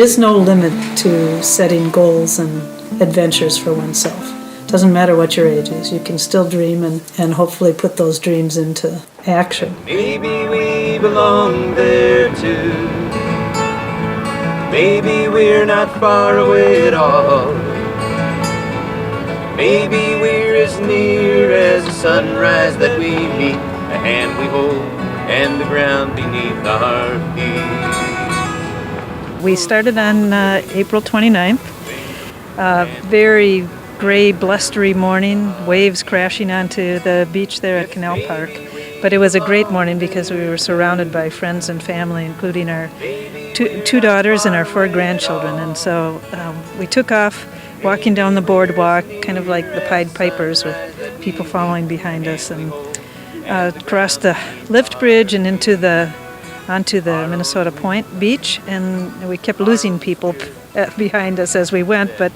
is no limit to setting goals and adventures for oneself. Doesn't matter what your age is, you can still dream and hopefully put those dreams into action. Maybe we belong there too. Maybe we're not far away at all. Maybe we're as near as the sunrise that we meet, the hand we hold and the ground beneath our feet. We started on April 29th. Very gray, blustery morning, waves crashing onto the beach there at Canal Park. But it was a great morning because we were surrounded by friends and family, including our two daughters and our 4 grandchildren. And so we took off, walking down the boardwalk, kind of like the Pied Pipers, with people following behind us, and crossed the lift bridge and onto the Minnesota Point beach. And we kept losing people behind us as we went, but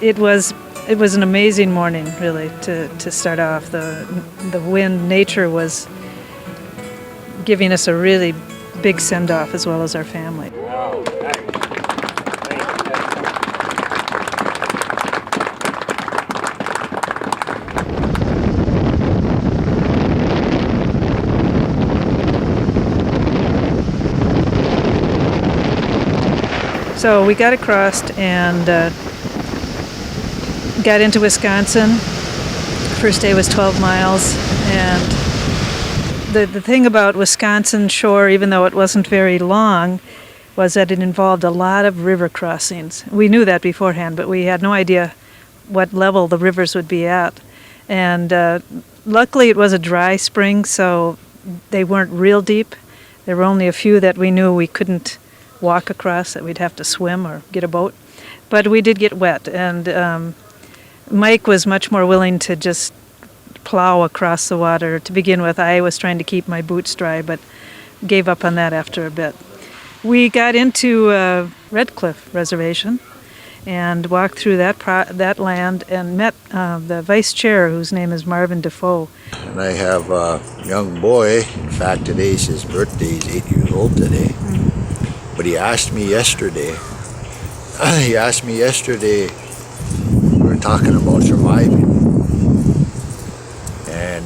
it was an amazing morning, really, to start off. The wind, nature was giving us a really big send-off, as well as our family. Wow. So we got across and got into Wisconsin. First day was 12 miles, and the thing about Wisconsin shore, even though it wasn't very long, was that it involved a lot of river crossings. We knew that beforehand, but we had no idea what level the rivers would be at. And luckily it was a dry spring, so they weren't real deep. There were only a few that we knew we couldn't walk across, that we'd have to swim or get a boat. But we did get wet, and Mike was much more willing to just plow across the water to begin with. I was trying to keep my boots dry, but gave up on that after a bit. We got into Red Cliff Reservation and walked through that land and met the vice chair, whose name is Marvin Defoe. And I have a young boy. In fact, today's his birthday. He's 8 years old today. But he asked me yesterday, we were talking about surviving, and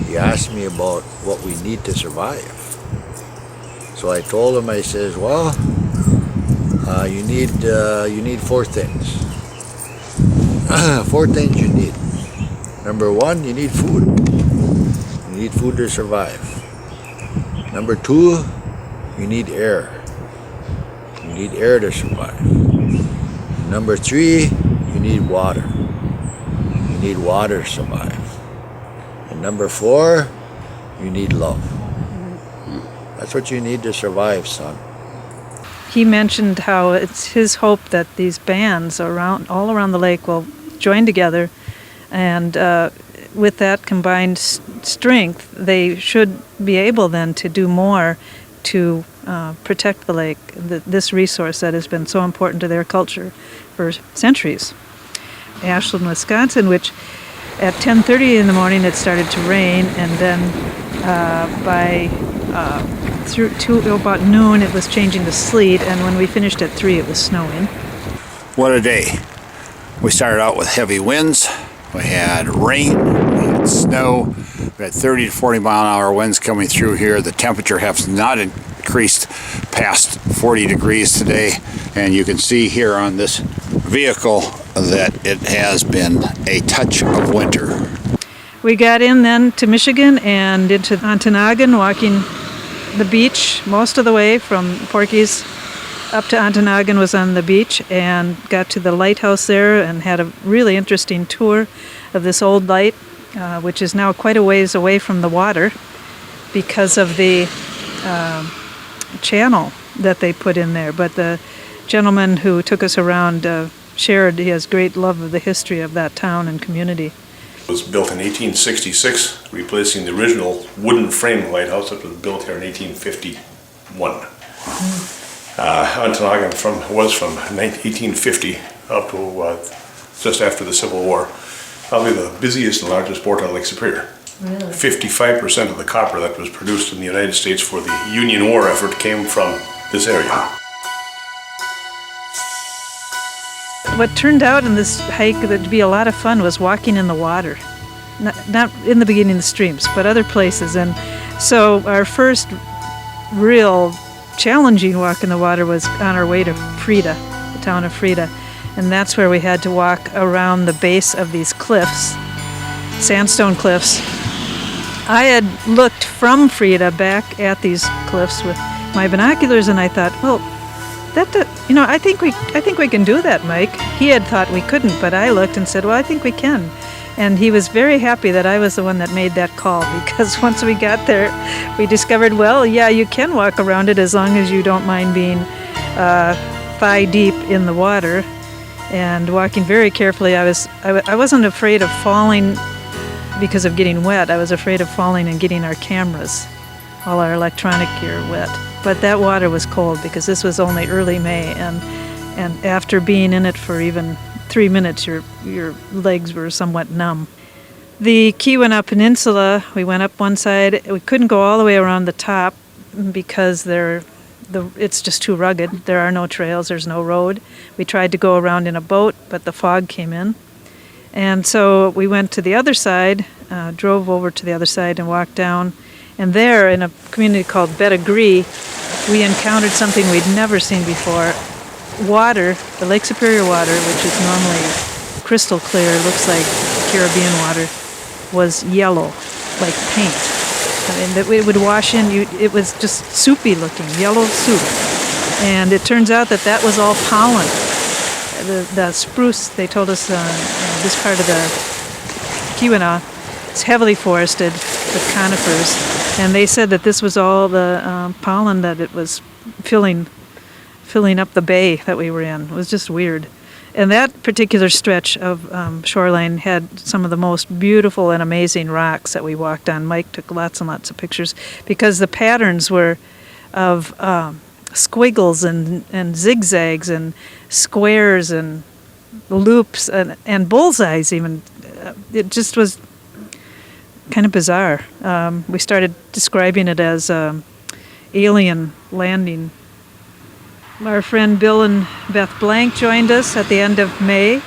he asked me about what we need to survive. So I told him, I says, well, you need 4 things. 4 things you need. Number 1, you need food. You need food to survive. Number 2, you need air. You need air to survive. Number 3, you need water. You need water to survive. And number 4, you need love. That's what you need to survive, son. He mentioned how it's his hope that these bands all around the lake will join together, and with that combined strength, they should be able then to do more to protect the lake, this resource that has been so important to their culture for centuries. Ashland, Wisconsin, which at 10:30 in the morning it started to rain, and then by about noon it was changing to sleet, and when we finished at 3 it was snowing. What a day. We started out with heavy winds, we had rain, we had snow, we had 30 to 40 mile an hour winds coming through here. The temperature has not increased past 40 degrees today, and you can see here on this vehicle that it has been a touch of winter. We got in then to Michigan and into Ontonagon, walking the beach most of the way from Porky's up to Ontonagon was on the beach, and got to the lighthouse there and had a really interesting tour of this old light, which is now quite a ways away from the water because of the channel that they put in there. But the gentleman who took us around shared his great love of the history of that town and community. It was built in 1866, replacing the original wooden frame lighthouse that was built here in 1851. Ontonagon was from 1850 up to just after the Civil War, probably the busiest and largest port on Lake Superior. Really? 55% of the copper that was produced in the United States for the Union War effort came from this area. what turned out in this hike that to be a lot of fun was walking in the water. Not in the beginning of the streams, but other places. And so our first real challenging walk in the water was on our way to Frida, the town of Frida. And that's where we had to walk around the base of these cliffs, sandstone cliffs. I had looked from Frida back at these cliffs with my binoculars, and I thought, well, I think we can do that, Mike. He had thought we couldn't, but I looked and said, well, I think we can. And he was very happy that I was the one that made that call, because once we got there, we discovered, well, yeah, you can walk around it as long as you don't mind being thigh deep in the water and walking very carefully. I wasn't afraid of falling because of getting wet. I was afraid of falling and getting our cameras, all our electronic gear wet. But that water was cold because this was only early May, and after being in it for even 3 minutes, your legs were somewhat numb. The Keweenaw Peninsula, we went up one side. We couldn't go all the way around the top because it's just too rugged. There are no trails, there's no road. We tried to go around in a boat, but the fog came in. And so we went to the other side, drove over to the other side and walked down. And there, in a community called Bettagree, we encountered something we'd never seen before. Water, the Lake Superior water, which is normally crystal clear, looks like Caribbean water, was yellow, like paint. I mean, it would wash in, it was just soupy looking, yellow soup. And it turns out that was all pollen. The spruce, they told us, this part of the Keweenaw is heavily forested with conifers, and they said that this was all the pollen that it was filling up the bay that we were in. It was just weird. And that particular stretch of shoreline had some of the most beautiful and amazing rocks that we walked on. Mike took lots and lots of pictures because the patterns were of squiggles and zigzags and squares and loops and bullseyes even. It just was kind of bizarre. We started describing it as alien landing. Our friend Bill and Beth Blank joined us at the end of May,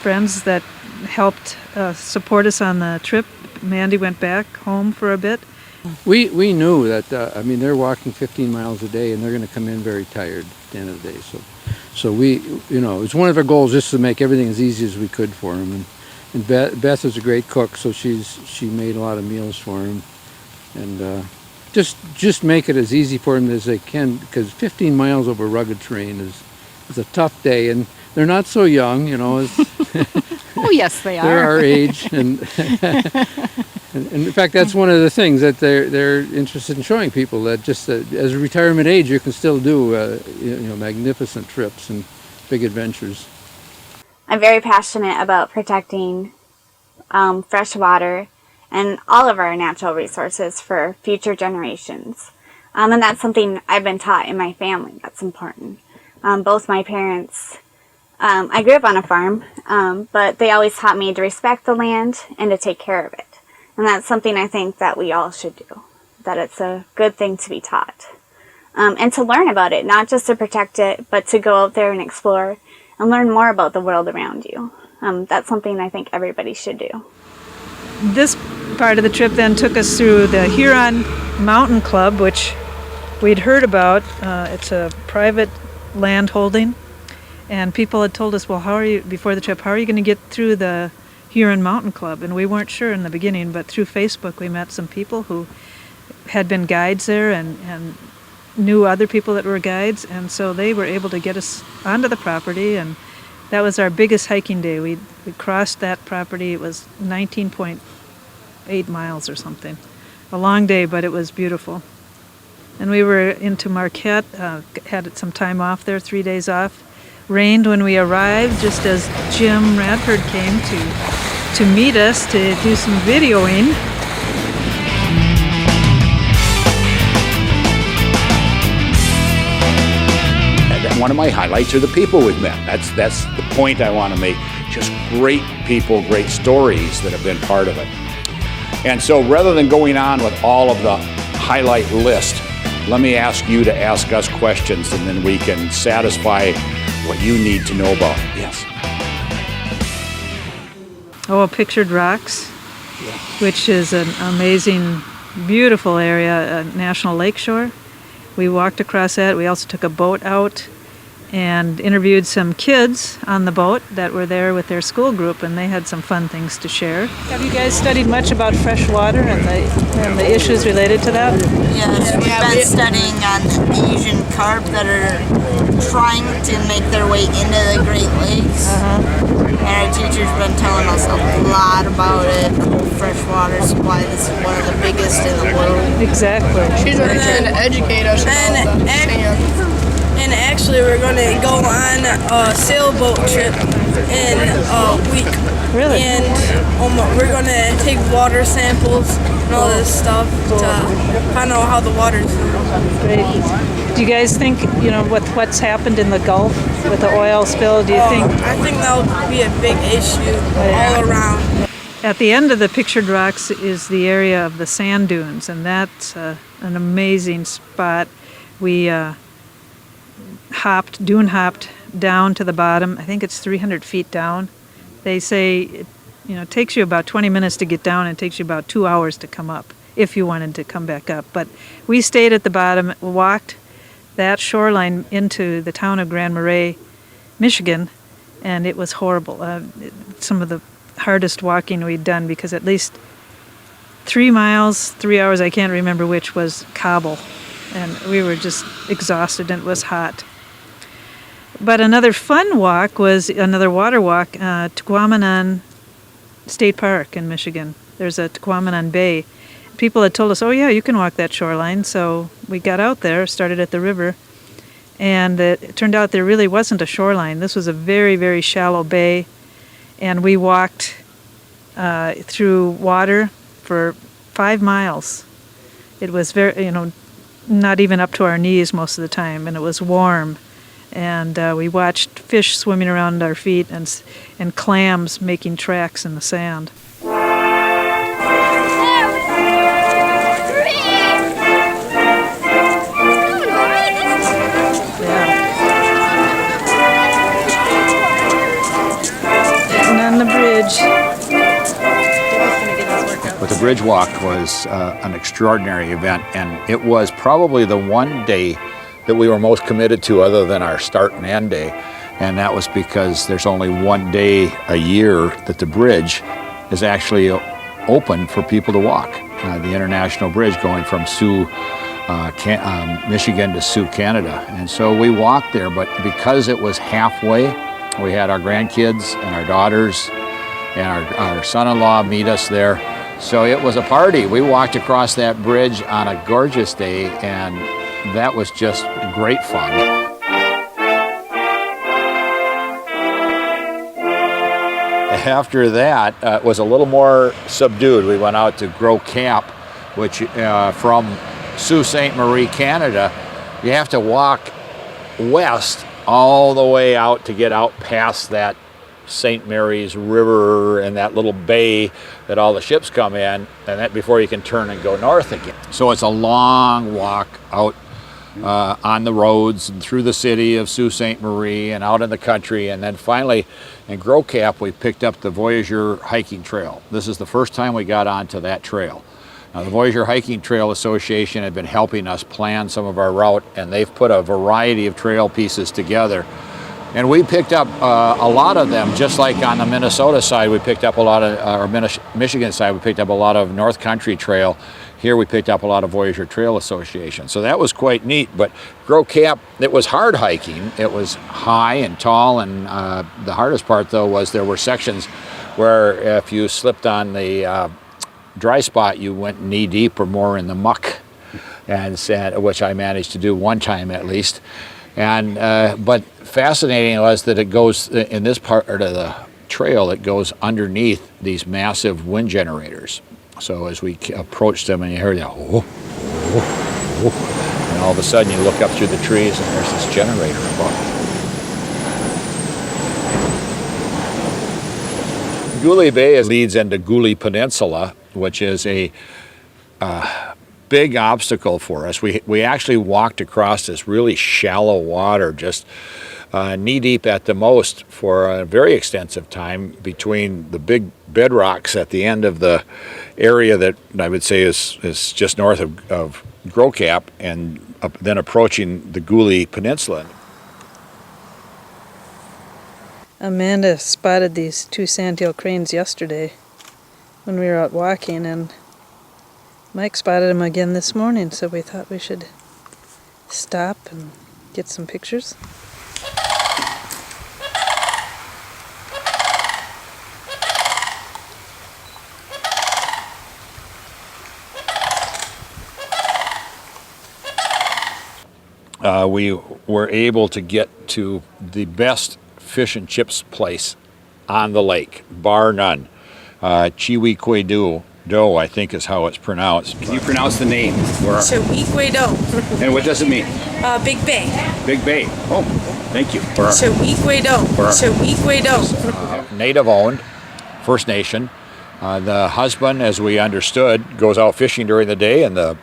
friends that helped support us on the trip. Mandy went back home for a bit. We knew that, they're walking 15 miles a day and they're going to come in very tired at the end of the day. So we, it's one of our goals just to make everything as easy as we could for them. And Beth is a great cook, so she made a lot of meals for them. And just make it as easy for them as they can, because 15 miles over rugged terrain is a tough day, and they're not so young, Oh, yes, they are. They're our age, and in fact, that's one of the things that they're interested in showing people, that just as a retirement age, you can still do magnificent trips and big adventures. I'm very passionate about protecting fresh water and all of our natural resources for future generations. And that's something I've been taught in my family that's important. Both my parents, I grew up on a farm, but they always taught me to respect the land and to take care of it. And that's something I think that we all should do, that it's a good thing to be taught. And to learn about it, not just to protect it, but to go out there and explore and learn more about the world around you. That's something I think everybody should do. This part of the trip then took us through the Huron Mountain Club, which we'd heard about. It's a private land holding, and people had told us, well, before the trip, how are you going to get through the Huron Mountain Club? And we weren't sure in the beginning, but through Facebook we met some people who had been guides there and knew other people that were guides, and so they were able to get us onto the property, and that was our biggest hiking day. We crossed that property. It was 19.8 miles or something. A long day, but it was beautiful. And we were into Marquette, had some time off there, 3 days off. Rained when we arrived, just as Jim Radford came to meet us to do some videoing. One of my highlights are the people we've met. That's the point I want to make. Just great people, great stories that have been part of it. And so rather than going on with all of the highlight list, let me ask you to ask us questions, and then we can satisfy what you need to know about. Yes. Oh, Pictured Rocks, which is an amazing, beautiful area, National Lakeshore. We walked across that. We also took a boat out and interviewed some kids on the boat that were there with their school group, and they had some fun things to share. Have you guys studied much about fresh water and the issues related to that? Yes, we've been studying on the Asian carp that are trying to make their way into the Great Lakes. And our teacher's been telling us a lot about it. Freshwater supply is one of the biggest in the world. Exactly. She's really trying to educate us about that. And actually, we're going to go on a sailboat trip in a week. Really? And we're going to take water samples and all this stuff to find out how the water's doing. Great. Do you guys think, with what's happened in the Gulf with the oil spill, do you think? I think that'll be a big issue all around. At the end of the Pictured Rocks is the area of the sand dunes, and that's an amazing spot. We dune hopped down to the bottom. I think it's 300 feet down. They say it takes you about 20 minutes to get down and it takes you about 2 hours to come up if you wanted to come back up. But we stayed at the bottom, walked that shoreline into the town of Grand Marais, Michigan, and it was horrible. Some of the hardest walking we'd done, because at least 3 miles, 3 hours, I can't remember which, was cobble. And we were just exhausted and it was hot. But another fun walk was another water walk, Tequamanon State Park in Michigan. There's a Tequamanon Bay. People had told us, oh yeah, you can walk that shoreline. So we got out there, started at the river, and it turned out there really wasn't a shoreline. This was a very, very shallow bay, and we walked through water for 5 miles. It was very, not even up to our knees most of the time, and it was warm. And we watched fish swimming around our feet and clams making tracks in the sand. Getting on the bridge. But the bridge walk was an extraordinary event, and it was probably the one day that we were most committed to other than our start and end day. And that was because there's only one day a year that the bridge is actually open for people to walk. The International Bridge going from Michigan to Sioux, Canada. And so we walked there, but because it was halfway, we had our grandkids and our daughters and our son-in-law meet us there. So it was a party. We walked across that bridge on a gorgeous day, and that was just great fun. After that, it was a little more subdued. We went out to Gros Cap, which from Sault Ste. Marie, Canada, you have to walk west all the way out to get out past that St. Mary's River and that little bay that all the ships come in, and that before you can turn and go north again. So it's a long walk out on the roads and through the city of Sault Ste. Marie and out in the country, and then finally in Gros Cap we picked up the Voyageur Hiking Trail. This is the first time we got onto that trail. Now, the Voyageur Hiking Trail Association had been helping us plan some of our route, and they've put a variety of trail pieces together. And we picked up a lot of them, just like on the Minnesota side, we picked up a lot of, or Michigan side, we picked up a lot of North Country Trail. Here we picked up a lot of Voyageur Trail Association. So that was quite neat, but Gros Cap, it was hard hiking. It was high and tall, and the hardest part though was there were sections where if you slipped on the dry spot, you went knee deep or more in the muck, and which I managed to do one time at least. And but fascinating was that it goes in this part of the trail, it goes underneath these massive wind generators. So as we approached them, and you heard that, oh, oh, oh, and all of a sudden you look up through the trees and there's this generator above. Goulet Bay leads into Goulet Peninsula, which is a big obstacle for us. We actually walked across this really shallow water just knee-deep at the most for a very extensive time between the big bedrocks at the end of the area that I would say is just north of Grocap and then approaching the Goulet Peninsula. Amanda spotted these 2 sandhill cranes yesterday when we were out walking, and Mike spotted them again this morning, so we thought we should stop and get some pictures. We were able to get to the best fish and chips place on the lake, bar none. Chiwequedo, I think is how it's pronounced. Can you pronounce the name? Chiwequedo. And what does it mean? Big Bay. Big Bay. Oh, thank you. Chiwequedo. Chiwequedo. Native owned, First Nation. The husband, as we understood, goes out fishing during the day, and the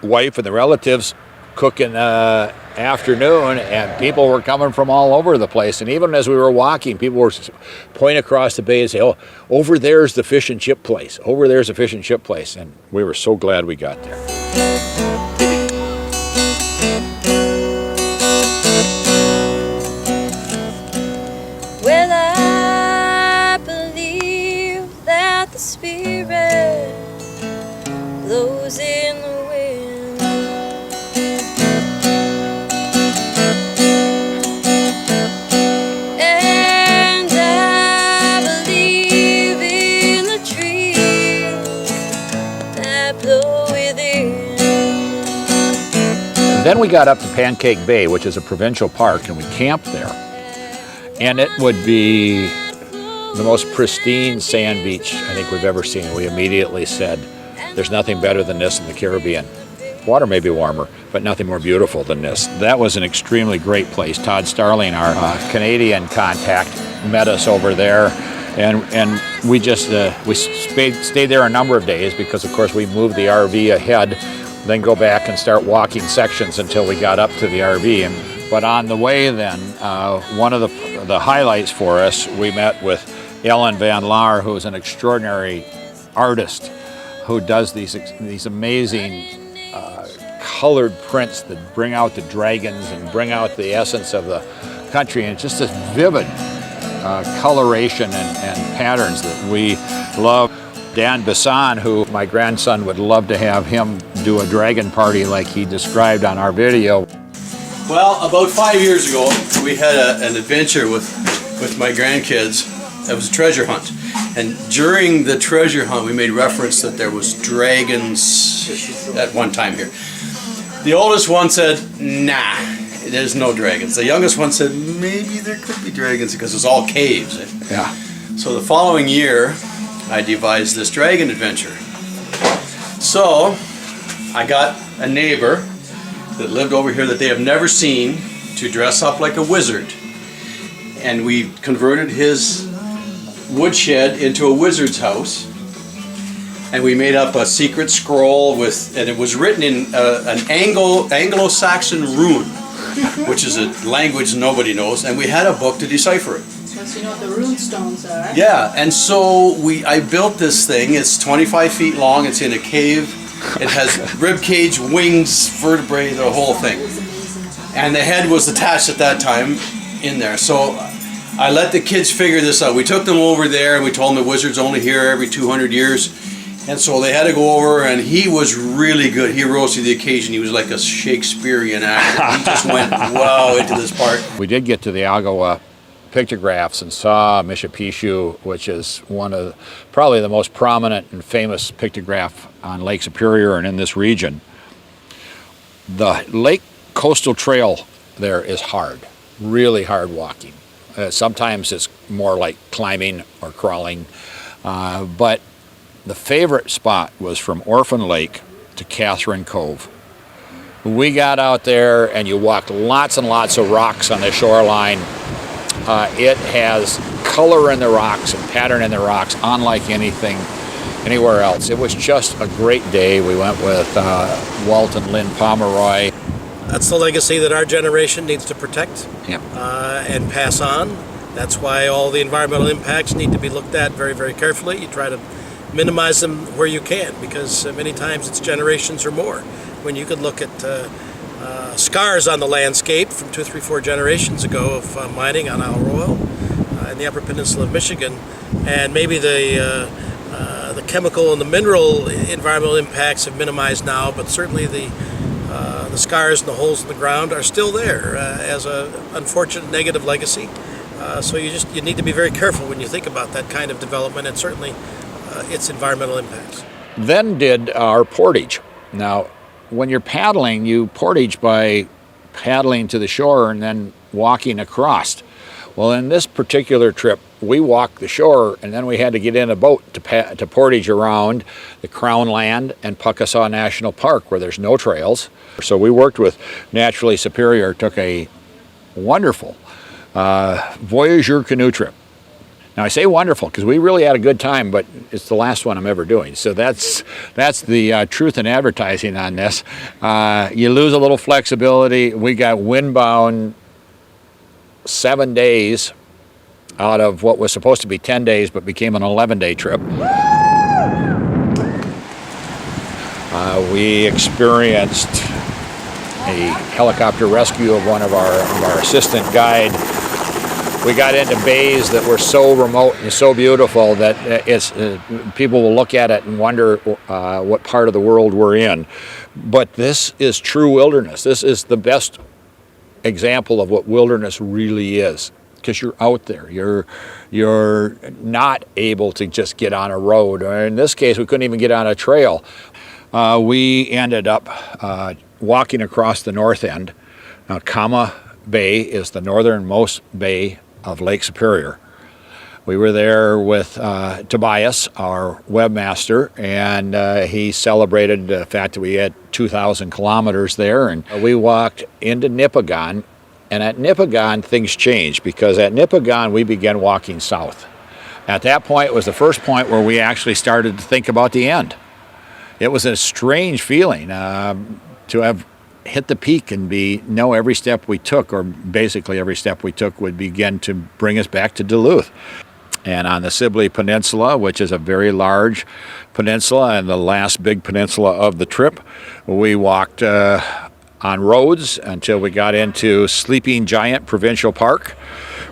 wife and the relatives cook in the afternoon, and people were coming from all over the place. And even as we were walking, people were pointing across the bay and say, "Oh, over there's the fish and chip place. Over there's the fish and chip place." And we were so glad we got there. Well, I believe that the Spirit blows in the wind. And I believe in the trees that blow within. Then we got up to Pancake Bay, which is a provincial park, and we camped there. And it would be the most pristine sand beach I think we've ever seen. We immediately said, there's nothing better than this in the Caribbean. Water may be warmer, but nothing more beautiful than this. That was an extremely great place. Todd Starling, our Canadian contact, met us over there. And we just stayed there a number of days because, of course, we moved the RV ahead, then go back and start walking sections until we got up to the RV. But on the way then, one of the highlights for us, we met with Ellen Van Laar, who is an extraordinary artist who does these amazing colored prints that bring out the dragons and bring out the essence of the country. And it's just this vivid coloration and patterns that we love. Dan Bisson, who my grandson would love to have him do a dragon party like he described on our video. Well, about 5 years ago, we had an adventure with my grandkids. It was a treasure hunt. And during the treasure hunt, we made reference that there was dragons at one time here. The oldest one said, nah, there's no dragons. The youngest one said, maybe there could be dragons because it's all caves. Yeah. So the following year, I devised this dragon adventure. So I got a neighbor that lived over here that they have never seen to dress up like a wizard. And we converted his woodshed into a wizard's house. And we made up a secret scroll and it was written in an Anglo-Saxon rune, which is a language nobody knows. And we had a book to decipher it. So you know what the rune stones are? Yeah, and so I built this thing. It's 25 feet long. It's in a cave. It has rib cage, wings, vertebrae, the whole thing. And the head was attached at that time in there. So I let the kids figure this out. We took them over there and we told them the wizard's only here every 200 years. And so they had to go over, and he was really good. He rose to the occasion. He was like a Shakespearean actor. He just went wow into this part. We did get to the Agawa pictographs and saw Mishapishu, which is one of probably the most prominent and famous pictograph on Lake Superior and in this region. The Lake Coastal Trail there is hard, really hard walking. Sometimes it's more like climbing or crawling, but the favorite spot was from Orphan Lake to Catherine Cove. We got out there and you walked lots and lots of rocks on the shoreline. It has color in the rocks and pattern in the rocks unlike anything anywhere else. It was just a great day. We went with Walt and Lynn Pomeroy. That's the legacy that our generation needs to protect Yep. and pass on. That's why all the environmental impacts need to be looked at very, very carefully. You try to minimize them where you can, because many times it's generations or more. When you could look at scars on the landscape from 2, 3, 4 generations ago of mining on our oil in the Upper Peninsula of Michigan, and maybe the chemical and the mineral environmental impacts have minimized now, but certainly the scars and the holes in the ground are still there as a unfortunate negative legacy. So you need to be very careful when you think about that kind of development, and certainly its environmental impacts. Then did our portage. Now, when you're paddling, you portage by paddling to the shore and then walking across. Well, in this particular trip, we walked the shore, and then we had to get in a boat to portage around the Crown Land and Puckasaw National Park, where there's no trails. So we worked with Naturally Superior, took a wonderful Voyageur canoe trip. Now I say wonderful because we really had a good time, but it's the last one I'm ever doing. So that's the truth in advertising on this. You lose a little flexibility. We got windbound 7 days out of what was supposed to be 10 days, but became an 11-day trip. We experienced a helicopter rescue of one of our assistant guide. We got into bays that were so remote and so beautiful that people will look at it and wonder what part of the world we're in. But this is true wilderness. This is the best example of what wilderness really is, because you're out there. You're not able to just get on a road. Or in this case, we couldn't even get on a trail. We ended up walking across the north end. Now, Kama Bay is the northernmost bay of Lake Superior. We were there with Tobias, our webmaster, and he celebrated the fact that we had 2,000 kilometers there. And we walked into Nipigon, and at Nipigon things changed, because at Nipigon we began walking south. At that point, it was the first point where we actually started to think about the end. It was a strange feeling to have hit the peak and know every step we took, or basically every step we took, would begin to bring us back to Duluth. And on the Sibley Peninsula, which is a very large peninsula and the last big peninsula of the trip, we walked on roads until we got into Sleeping Giant Provincial Park,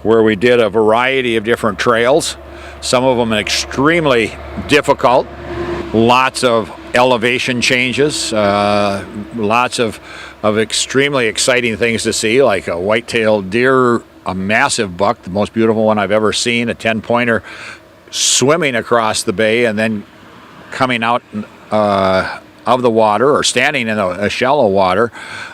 where we did a variety of different trails, some of them extremely difficult, lots of elevation changes, lots of extremely exciting things to see, like a white-tailed deer, a massive buck, the most beautiful one I've ever seen, a 10-pointer swimming across the bay and then coming out of the water, or standing in a shallow water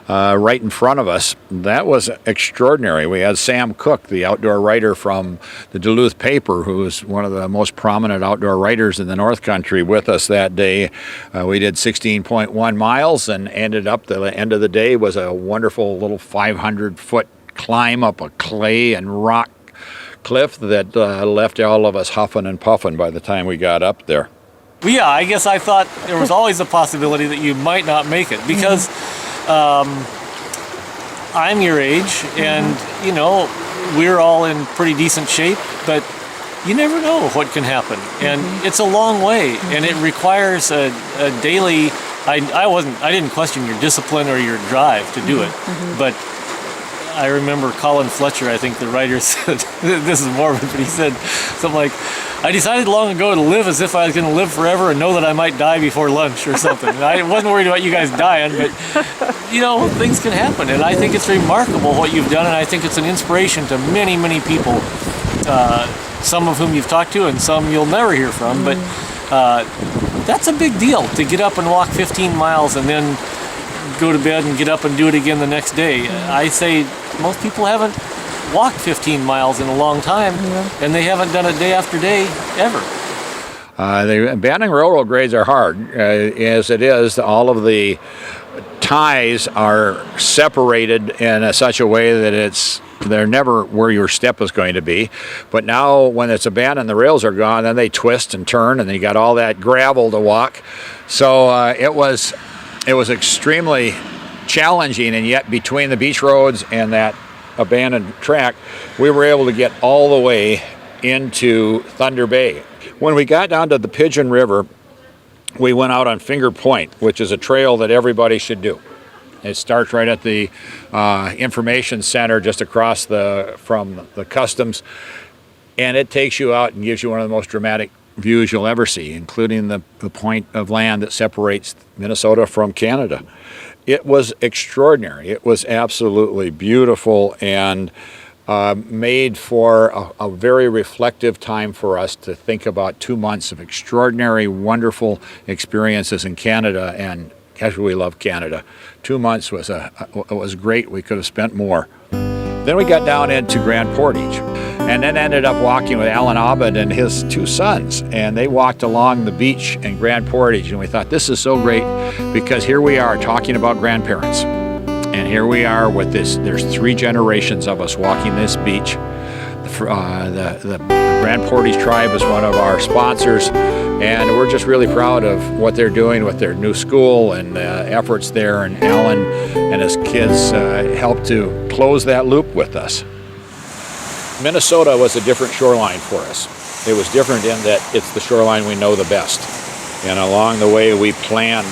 right in front of us. That was extraordinary. We had Sam Cook, the outdoor writer from the Duluth paper, who is one of the most prominent outdoor writers in the North Country, with us that day. We did 16.1 miles and ended up, the end of the day was a wonderful little 500-foot climb up a clay and rock cliff that left all of us huffing and puffing by the time we got up there. Well, yeah, I guess I thought there was always a possibility that you might not make it, because I'm your age, and you know, we're all in pretty decent shape, but you never know what can happen, and it's a long way, and it requires a daily. I didn't question your discipline or your drive to do it, but I remember Colin Fletcher, I think the writer, said, this is morbid, but he said something like, I decided long ago to live as if I was going to live forever and know that I might die before lunch or something. And I wasn't worried about you guys dying, but, you know, things can happen. And I think it's remarkable what you've done, and I think it's an inspiration to many, many people, some of whom you've talked to and some you'll never hear from. But that's a big deal, to get up and walk 15 miles and then go to bed and get up and do it again the next day. I say most people haven't walked 15 miles in a long time, and they haven't done it day after day ever. The abandoned railroad grades are hard. As it is, all of the ties are separated in such a way that they're never where your step is going to be. But now when it's abandoned, the rails are gone, then they twist and turn, and then you got all that gravel to walk. So it was extremely challenging, and yet between the beach roads and that abandoned track, we were able to get all the way into Thunder Bay. When we got down to the Pigeon River, we went out on Finger Point, which is a trail that everybody should do. It starts right at the information center just across from the customs, and it takes you out and gives you one of the most dramatic views you'll ever see, including the point of land that separates Minnesota from Canada. It was extraordinary. It was absolutely beautiful and made for a very reflective time for us to think about 2 months of extraordinary, wonderful experiences in Canada, and gosh, we love Canada. 2 months was great. We could have spent more. Then we got down into Grand Portage, and then ended up walking with Alan Abed and his 2 sons, and they walked along the beach in Grand Portage, and we thought, this is so great, because here we are talking about grandparents, and here we are with this, there's 3 generations of us walking this beach. The Grand Portage Tribe is one of our sponsors, and we're just really proud of what they're doing with their new school and efforts there, and Alan and his kids helped to close that loop with us. Minnesota was a different shoreline for us. It was different in that it's the shoreline we know the best, and along the way we planned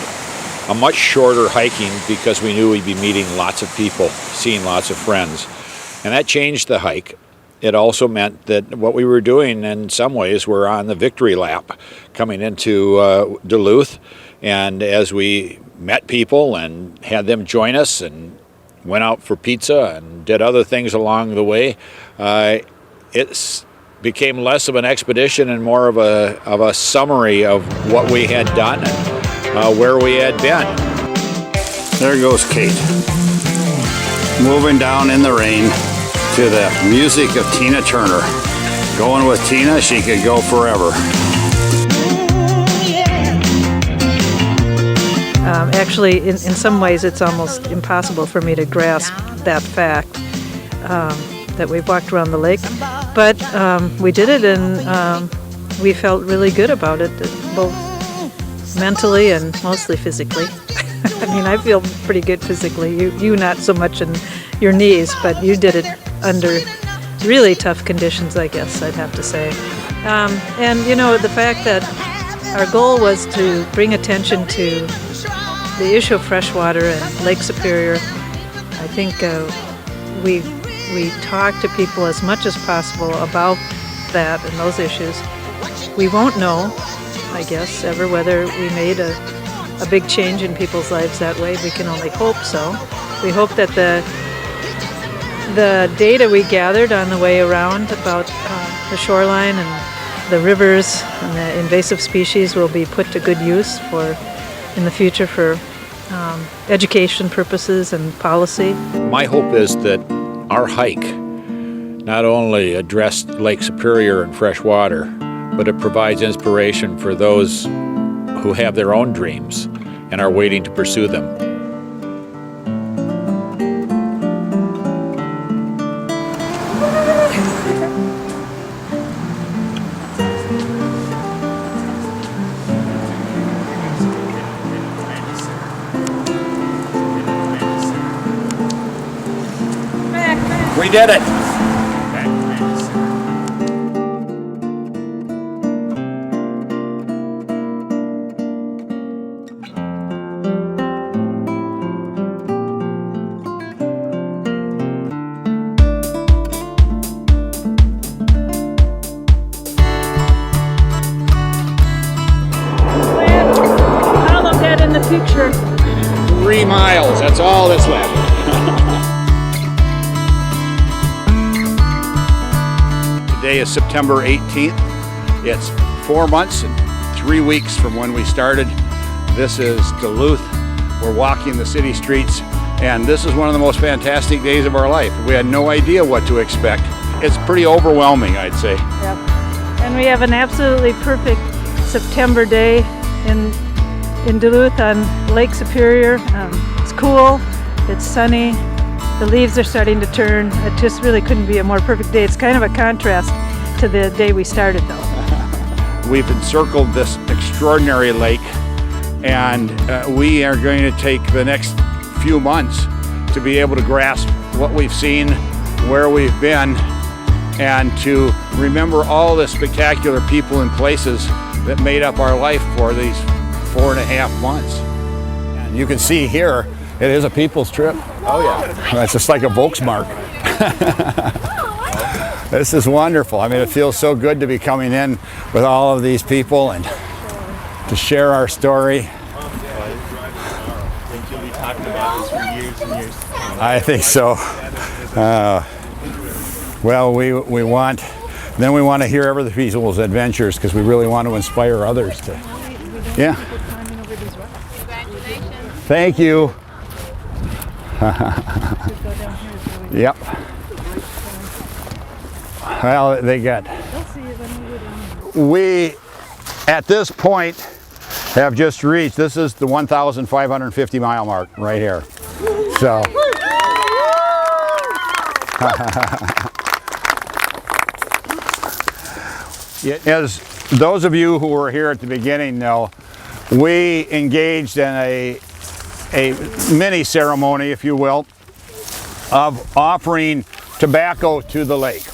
a much shorter hiking because we knew we'd be meeting lots of people, seeing lots of friends, and that changed the hike. It also meant that what we were doing in some ways were on the victory lap coming into Duluth, and as we met people and had them join us and went out for pizza and did other things along the way, it became less of an expedition and more of a summary of what we had done and where we had been. There goes Kate, moving down in the rain to the music of Tina Turner. Going with Tina, she could go forever. Actually, in some ways, it's almost impossible for me to grasp that fact that we walked around the lake. But we did it, and we felt really good about it, both mentally and mostly physically. I mean, I feel pretty good physically. You not so much in your knees, but you did it under really tough conditions, I guess I'd have to say. And you know, the fact that our goal was to bring attention to the issue of freshwater and Lake Superior, I think we talked to people as much as possible about that and those issues. We won't know, I guess, ever whether we made a big change in people's lives that way. We can only hope so. We hope that the data we gathered on the way around about the shoreline and the rivers and the invasive species will be put to good use in the future for education purposes and policy. My hope is that our hike not only addressed Lake Superior and fresh water, but it provides inspiration for those who have their own dreams and are waiting to pursue them. We did it! How long that in the picture? 3 miles, that's all that's left. Today is September 18th. It's 4 months and 3 weeks from when we started. This is Duluth. We're walking the city streets, and this is one of the most fantastic days of our life. We had no idea what to expect. It's pretty overwhelming, I'd say. Yep. And we have an absolutely perfect September day in Duluth on Lake Superior. It's cool, it's sunny. The leaves are starting to turn. It just really couldn't be a more perfect day. It's kind of a contrast to the day we started, though. We've encircled this extraordinary lake, and we are going to take the next few months to be able to grasp what we've seen, where we've been, and to remember all the spectacular people and places that made up our life for these 4.5 months. And you can see here, it is a people's trip. Oh yeah. It's just like a Volksmark. This is wonderful. I mean, it feels so good to be coming in with all of these people and to share our story. I think you'll be talking about this for years and years to come. I think so. Well, we want to hear other people's adventures because we really want to inspire others to. Yeah. Thank you. Yep. Well, they got. We, at this point, have just reached. This is the 1,550 mile mark right here. So. As those of you who were here at the beginning know, we engaged in a mini ceremony, if you will, of offering tobacco to the lake.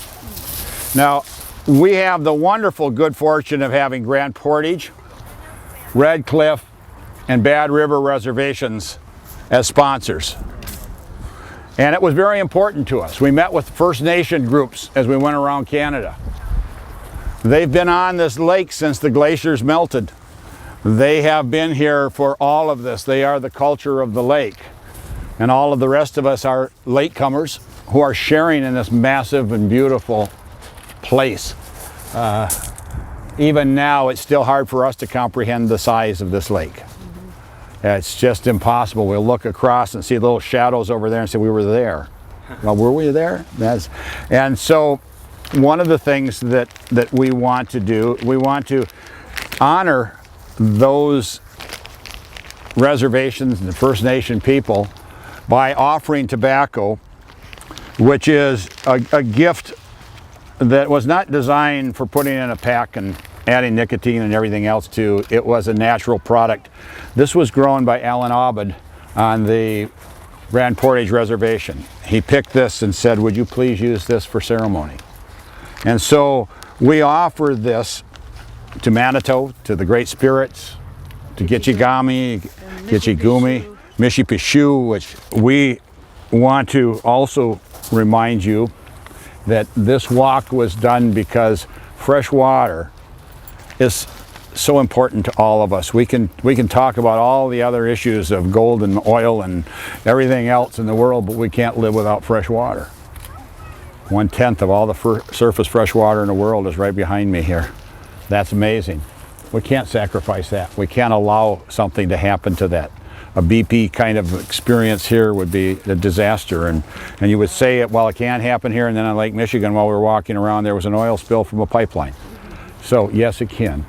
Now, we have the wonderful good fortune of having Grand Portage, Red Cliff, and Bad River reservations as sponsors. And it was very important to us. We met with First Nation groups as we went around Canada. They've been on this lake since the glaciers melted. They have been here for all of this. They are the culture of the lake. And all of the rest of us are latecomers who are sharing in this massive and beautiful place. Even now, it's still hard for us to comprehend the size of this lake. It's just impossible. We'll look across and see little shadows over there and say, we were there. Well, were we there? And so one of the things that we want to do, we want to honor those reservations and the First Nation people by offering tobacco, which is a gift that was not designed for putting in a pack and adding nicotine and everything else to. It was a natural product. This was grown by Alan Abed on the Grand Portage Reservation. He picked this and said, would you please use this for ceremony? And so we offer this to Manitou, to the Great Spirits, to Gitchigami, Gitchigumi, Mishipishu, which we want to also remind you that this walk was done because fresh water is so important to all of us. We can talk about all the other issues of gold and oil and everything else in the world, but we can't live without fresh water. 1/10 of all the surface fresh water in the world is right behind me here. That's amazing. We can't sacrifice that. We can't allow something to happen to that. A BP kind of experience here would be a disaster. And you would say, well, it can't happen here, and then on Lake Michigan while we were walking around there was an oil spill from a pipeline. So yes, it can.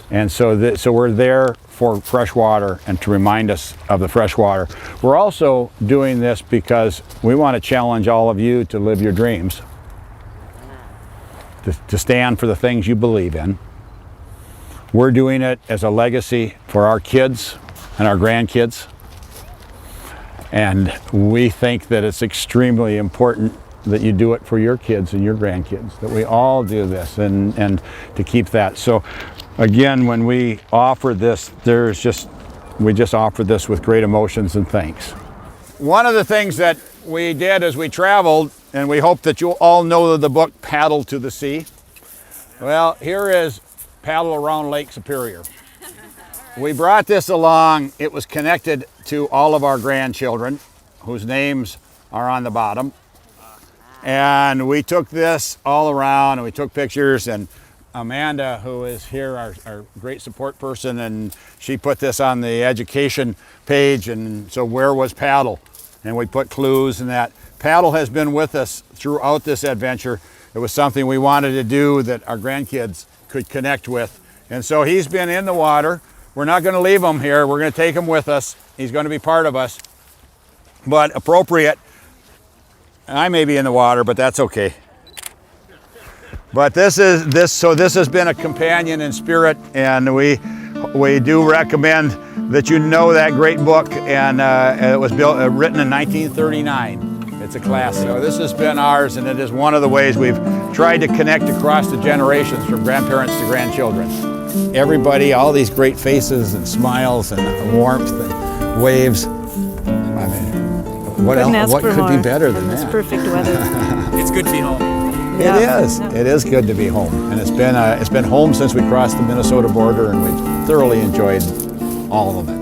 And so, so we're there for fresh water and to remind us of the fresh water. We're also doing this because we want to challenge all of you to live your dreams, to stand for the things you believe in. We're doing it as a legacy for our kids and our grandkids. And we think that it's extremely important that you do it for your kids and your grandkids, that we all do this and to keep that. So again, when we offer this, we just offer this with great emotions and thanks. One of the things that we did as we traveled, and we hope that you all know the book Paddle to the Sea. Well, here is Paddle Around Lake Superior. We brought this along. It was connected to all of our grandchildren, whose names are on the bottom. And we took this all around and we took pictures, and Amanda, who is here, our great support person, and she put this on the education page, and so where was Paddle? And we put clues and that. Paddle has been with us throughout this adventure. It was something we wanted to do that our grandkids could connect with. And so he's been in the water. We're not going to leave him here. We're going to take him with us. He's going to be part of us. But appropriate, I may be in the water, but that's okay. But this has been a companion in spirit, and we we do recommend that you know that great book, and it was written in 1939. It's a classic. So this has been ours, and it is one of the ways we've tried to connect across the generations from grandparents to grandchildren. Everybody, all these great faces and smiles and warmth and waves. I mean, what could be better than that? It's perfect weather. It's good to be home. It is. It is good to be home, and it's been home since we crossed the Minnesota border, and we've thoroughly enjoyed all of it.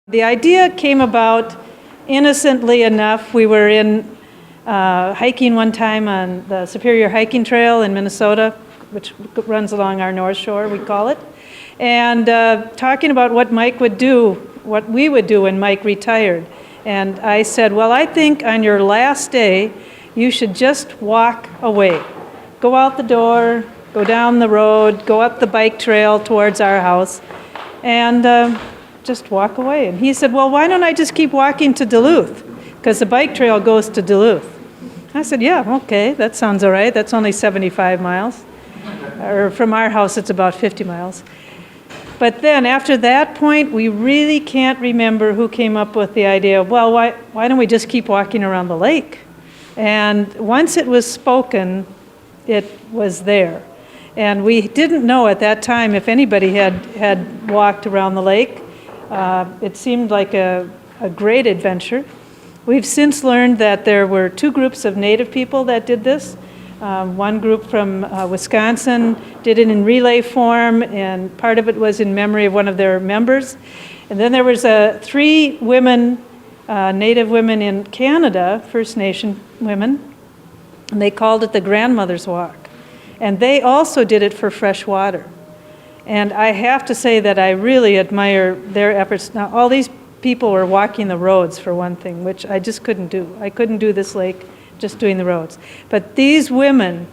The idea came about innocently enough. We were in hiking one time on the Superior Hiking Trail in Minnesota, which runs along our North Shore, we call it, and talking about what Mike would do, what we would do when Mike retired. And I said, well, I think on your last day, you should just walk away. Go out the door, go down the road, go up the bike trail towards our house, and just walk away. And he said, well, why don't I just keep walking to Duluth? Because the bike trail goes to Duluth. I said, yeah, okay, that sounds all right. That's only 75 miles. Or from our house, it's about 50 miles. But then after that point, we really can't remember who came up with the idea of, well, why don't we just keep walking around the lake? And once it was spoken, it was there. And we didn't know at that time if anybody had walked around the lake. It seemed like a great adventure. We've since learned that there were two groups of Native people that did this. One group from Wisconsin did it in relay form, and part of it was in memory of one of their members. And then there was three women, Native women in Canada, First Nation women, and they called it the Grandmother's Walk. And they also did it for fresh water. And I have to say that I really admire their efforts. Now, all these people were walking the roads, for one thing, which I just couldn't do. I couldn't do this lake just doing the roads. But these women,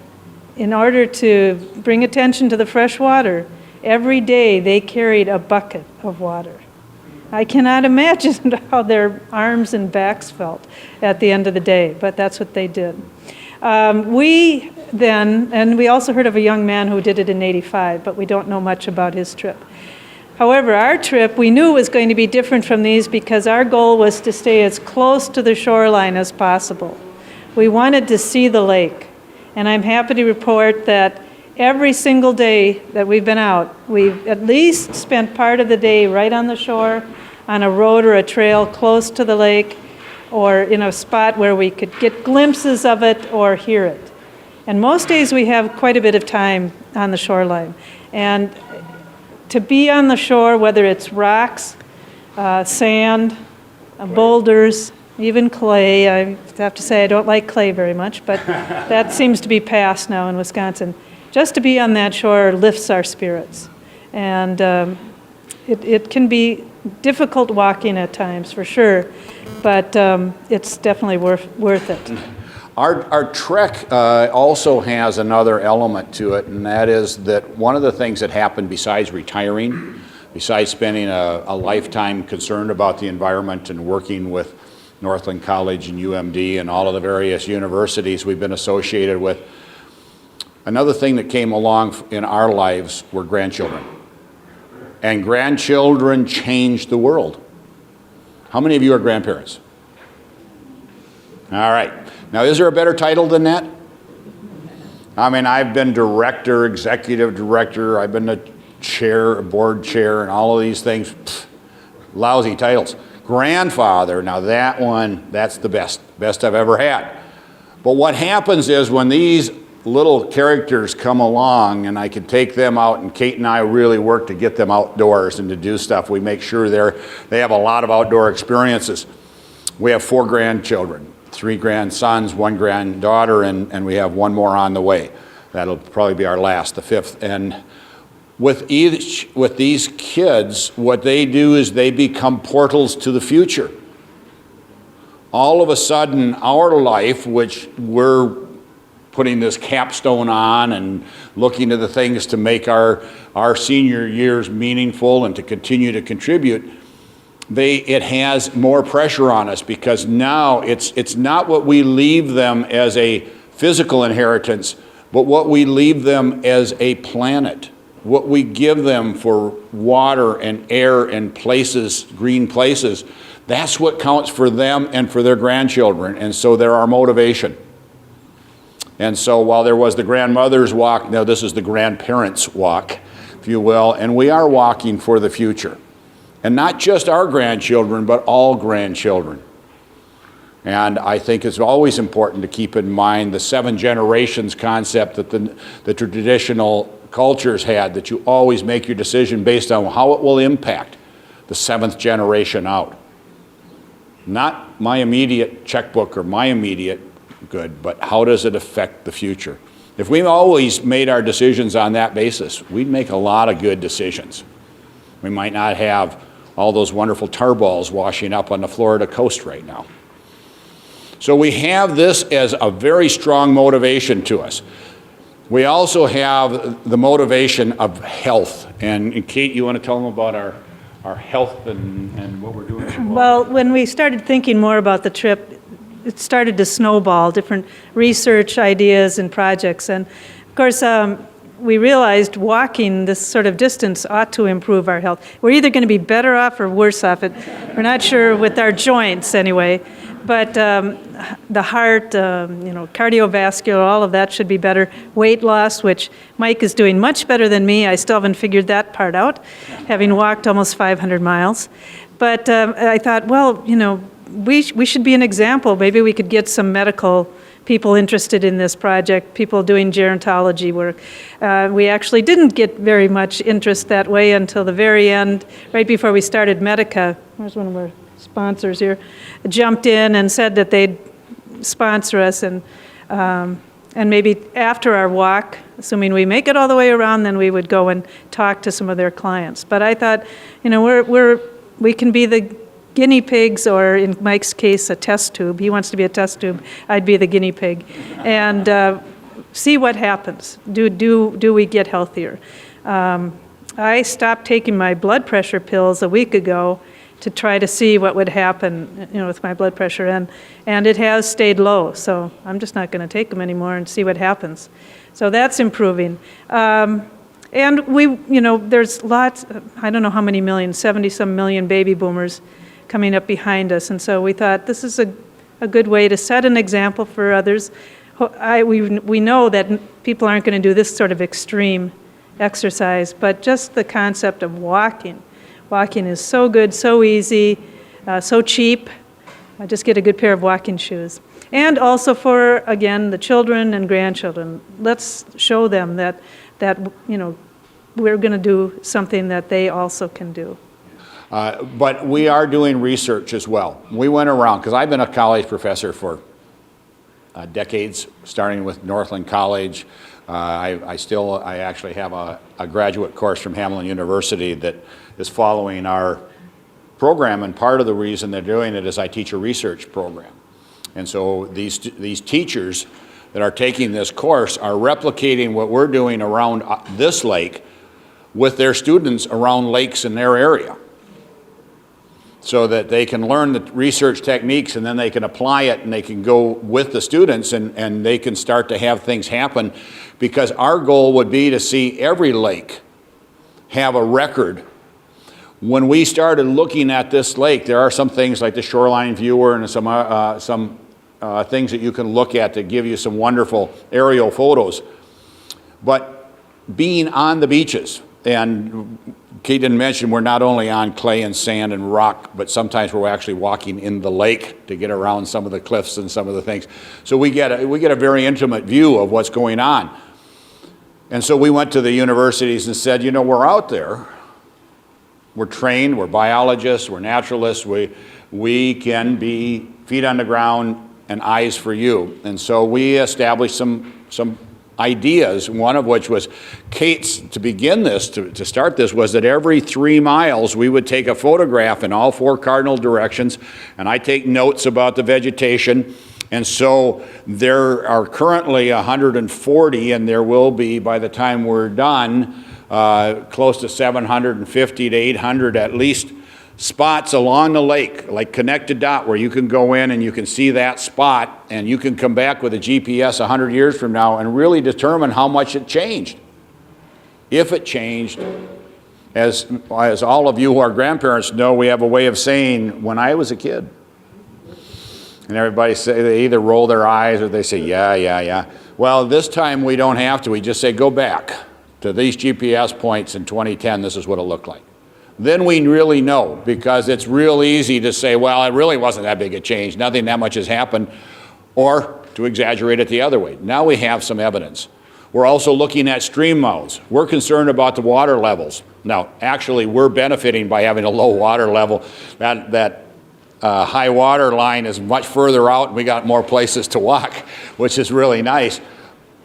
in order to bring attention to the fresh water, every day they carried a bucket of water. I cannot imagine how their arms and backs felt at the end of the day, but that's what they did. We then, and we also heard of a young man who did it in '85, but we don't know much about his trip. However, our trip, we knew was going to be different from these because our goal was to stay as close to the shoreline as possible. We wanted to see the lake, and I'm happy to report that every single day that we've been out, we've at least spent part of the day right on the shore, on a road or a trail close to the lake, or in a spot where we could get glimpses of it or hear it. And most days we have quite a bit of time on the shoreline. And to be on the shore, whether it's rocks, sand, boulders, even clay, I have to say I don't like clay very much, but that seems to be past now in Wisconsin. Just to be on that shore lifts our spirits. And it can be difficult walking at times, for sure, but it's definitely worth it. Our trek also has another element to it, and that is that one of the things that happened besides retiring, besides spending a lifetime concerned about the environment and working with Northland College and UMD and all of the various universities we've been associated with, another thing that came along in our lives were grandchildren. And grandchildren changed the world. How many of you are grandparents? All right. Now, is there a better title than that? I mean, I've been director, executive director, I've been the chair, board chair, and all of these things. Pfft, lousy titles. grandfather, now that one, that's the best I've ever had. But what happens is when these little characters come along and I can take them out, and Kate and I really work to get them outdoors and to do stuff. We make sure they have a lot of outdoor experiences. We have 4 grandchildren, 3 grandsons, 1 granddaughter, and we have 1 more on the way. That'll probably be our last, the 5th. And with these kids, what they do is they become portals to the future. All of a sudden, our life, which we're putting this capstone on and looking to the things to make our senior years meaningful and to continue to contribute, it has more pressure on us, because now it's not what we leave them as a physical inheritance, but what we leave them as a planet. What we give them for water and air and places, green places, that's what counts for them and for their grandchildren. And so they're our motivation. And so while there was the grandmother's walk, now this is the grandparents' walk, if you will, and we are walking for the future. And not just our grandchildren, but all grandchildren. And I think it's always important to keep in mind the 7 generations concept that the traditional cultures had, that you always make your decision based on how it will impact the 7th generation out. Not my immediate checkbook or my immediate good, but how does it affect the future? If we always made our decisions on that basis, we'd make a lot of good decisions. We might not have all those wonderful tar balls washing up on the Florida coast right now. So we have this as a very strong motivation to us. We also have the motivation of health. And Kate, you want to tell them about our health and what we're doing? Well, when we started thinking more about the trip, it started to snowball, different research ideas and projects. And of course, we realized walking this sort of distance ought to improve our health. We're either going to be better off or worse off. We're not sure with our joints anyway. But the heart, cardiovascular, all of that should be better. Weight loss, which Mike is doing much better than me. I still haven't figured that part out, having walked almost 500 miles. But I thought, well, we should be an example. Maybe we could get some medical people interested in this project, people doing gerontology work. We actually didn't get very much interest that way until the very end, right before we started Medica. Where's one of our sponsors here? Jumped in and said that they'd sponsor us, and maybe after our walk, assuming we make it all the way around, then we would go and talk to some of their clients. But I thought, we can be the guinea pigs, or in Mike's case, a test tube. He wants to be a test tube. I'd be the guinea pig, and see what happens. Do we get healthier? I stopped taking my blood pressure pills a week ago to try to see what would happen, with my blood pressure, and it has stayed low. So I'm just not going to take them anymore and see what happens. So that's improving. And there's lots. I don't know how many millions, 70-some million baby boomers coming up behind us, and so we thought this is a good way to set an example for others. We know that people aren't going to do this sort of extreme exercise, but just the concept of walking. Walking is so good, so easy, so cheap. Just get a good pair of walking shoes. And also for, again, the children and grandchildren, let's show them that we're going to do something that they also can do. But we are doing research as well. We went around, because I've been a college professor for decades, starting with Northland College. I actually have a graduate course from Hamline University that is following our program, and part of the reason they're doing it is I teach a research program. And so these teachers that are taking this course are replicating what we're doing around this lake with their students around lakes in their area, so that they can learn the research techniques, and then they can apply it, and they can go with the students, and they can start to have things happen, because our goal would be to see every lake have a record. When we started looking at this lake, there are some things like the Shoreline Viewer and some things that you can look at to give you some wonderful aerial photos. But being on the beaches and Kate didn't mention we're not only on clay and sand and rock, but sometimes we're actually walking in the lake to get around some of the cliffs and some of the things. So we get a very intimate view of what's going on. And so we went to the universities and said, you know, we're out there. We're trained, we're biologists, we're naturalists, we can be feet on the ground and eyes for you. And so we established some ideas, one of which was Kate's, to begin this, to start this, was that every 3 miles we would take a photograph in all 4 cardinal directions, and I take notes about the vegetation. And so there are currently 140, and there will be, by the time we're done, close to 750 to 800 at least spots along the lake, like connected dot, where you can go in and you can see that spot, and you can come back with a GPS 100 years from now and really determine how much it changed. If it changed, as all of you who are grandparents know, we have a way of saying, when I was a kid. And everybody say, they either roll their eyes or they say, yeah. Well, this time we don't have to. We just say, go back to these GPS points in 2010, this is what it looked like. Then we really know, because it's real easy to say, well, it really wasn't that big a change, nothing that much has happened, or to exaggerate it the other way. Now we have some evidence. We're also looking at stream mouths. We're concerned about the water levels. Now, actually, we're benefiting by having a low water level. That high water line is much further out, and we got more places to walk, which is really nice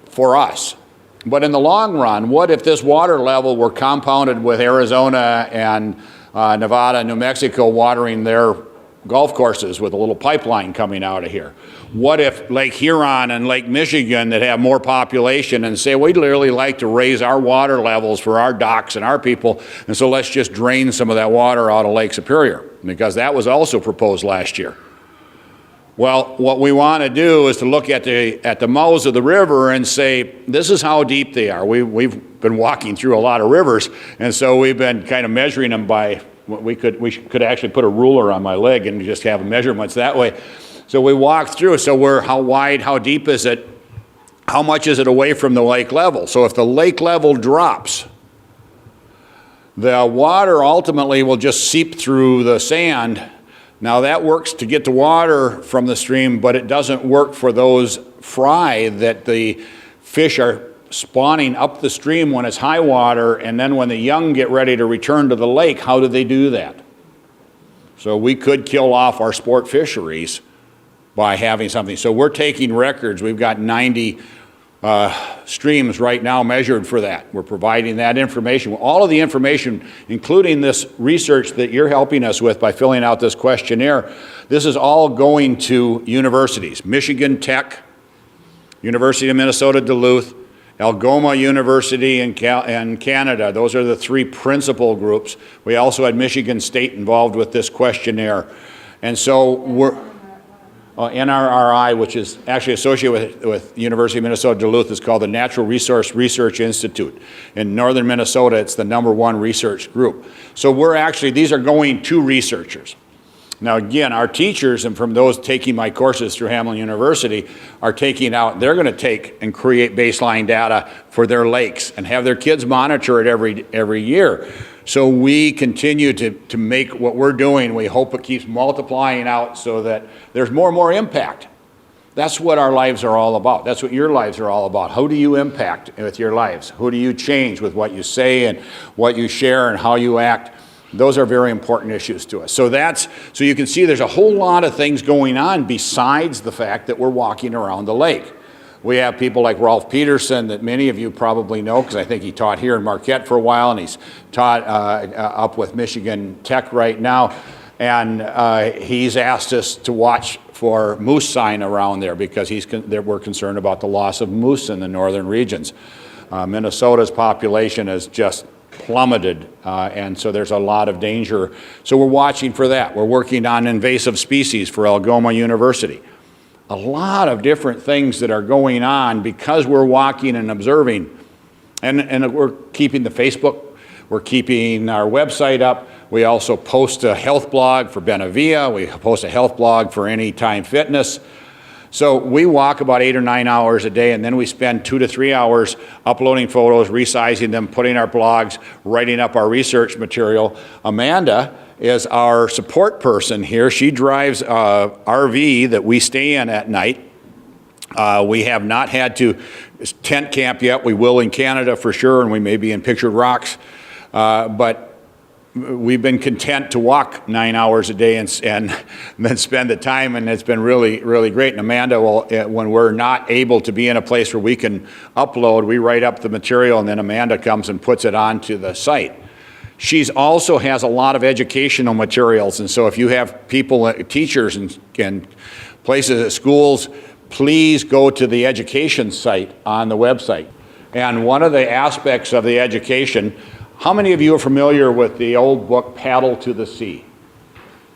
for us. But in the long run, what if this water level were compounded with Arizona and Nevada, New Mexico watering their golf courses with a little pipeline coming out of here? What if Lake Huron and Lake Michigan, that have more population, and say, we'd really like to raise our water levels for our docks and our people, and so let's just drain some of that water out of Lake Superior, because that was also proposed last year. Well, what we want to do is to look at the mouths of the river and say, this is how deep they are. We've been walking through a lot of rivers, and so we've been kind of measuring them by, we could actually put a ruler on my leg and just have measurements that way. So we walk through, so how wide, how deep is it? How much is it away from the lake level? So if the lake level drops, the water ultimately will just seep through the sand. Now that works to get the water from the stream, but it doesn't work for those fry that the fish are spawning up the stream when it's high water, and then when the young get ready to return to the lake, how do they do that? So we could kill off our sport fisheries by having something. So we're taking records. We've got 90 streams right now measured for that. We're providing that information. All of the information, including this research that you're helping us with by filling out this questionnaire, this is all going to universities. Michigan Tech, University of Minnesota Duluth, Algoma University in Canada. Those are the 3 principal groups. We also had Michigan State involved with this questionnaire. And so we're NRRI, which is actually associated with University of Minnesota Duluth, is called the Natural Resource Research Institute. In northern Minnesota, it's the #1 research group. So these are going to researchers. Now again, our teachers, and from those taking my courses through Hamline University, are taking out, they're going to take and create baseline data for their lakes and have their kids monitor it every year. So we continue to make what we're doing, we hope it keeps multiplying out so that there's more and more impact. That's what our lives are all about. That's what your lives are all about. How do you impact with your lives? Who do you change with what you say and what you share and how you act? Those are very important issues to us. So you can see there's a whole lot of things going on besides the fact that we're walking around the lake. We have people like Rolf Peterson that many of you probably know, because I think he taught here in Marquette for a while, and he's taught up with Michigan Tech right now. And he's asked us to watch for moose sign around there, because we're concerned about the loss of moose in the northern regions. Minnesota's population has just plummeted, and so there's a lot of danger. So we're watching for that. We're working on invasive species for Algoma University. A lot of different things that are going on because we're walking and observing. And we're keeping the Facebook, we're keeping our website up. We also post a health blog for Benavia. We post a health blog for Anytime Fitness. So we walk about 8 or 9 hours a day, and then we spend 2 to 3 hours uploading photos, resizing them, putting our blogs, writing up our research material. Amanda is our support person here. She drives a RV that we stay in at night. We have not had to tent camp yet. We will in Canada for sure, and we may be in Pictured Rocks. But we've been content to walk 9 hours a day and then spend the time, and it's been really, really great. And Amanda will, when we're not able to be in a place where we can upload, we write up the material, and then Amanda comes and puts it onto the site. She's also has a lot of educational materials, and so if you have people, teachers and places at schools, please go to the education site on the website. And one of the aspects of the education, how many of you are familiar with the old book, Paddle to the Sea?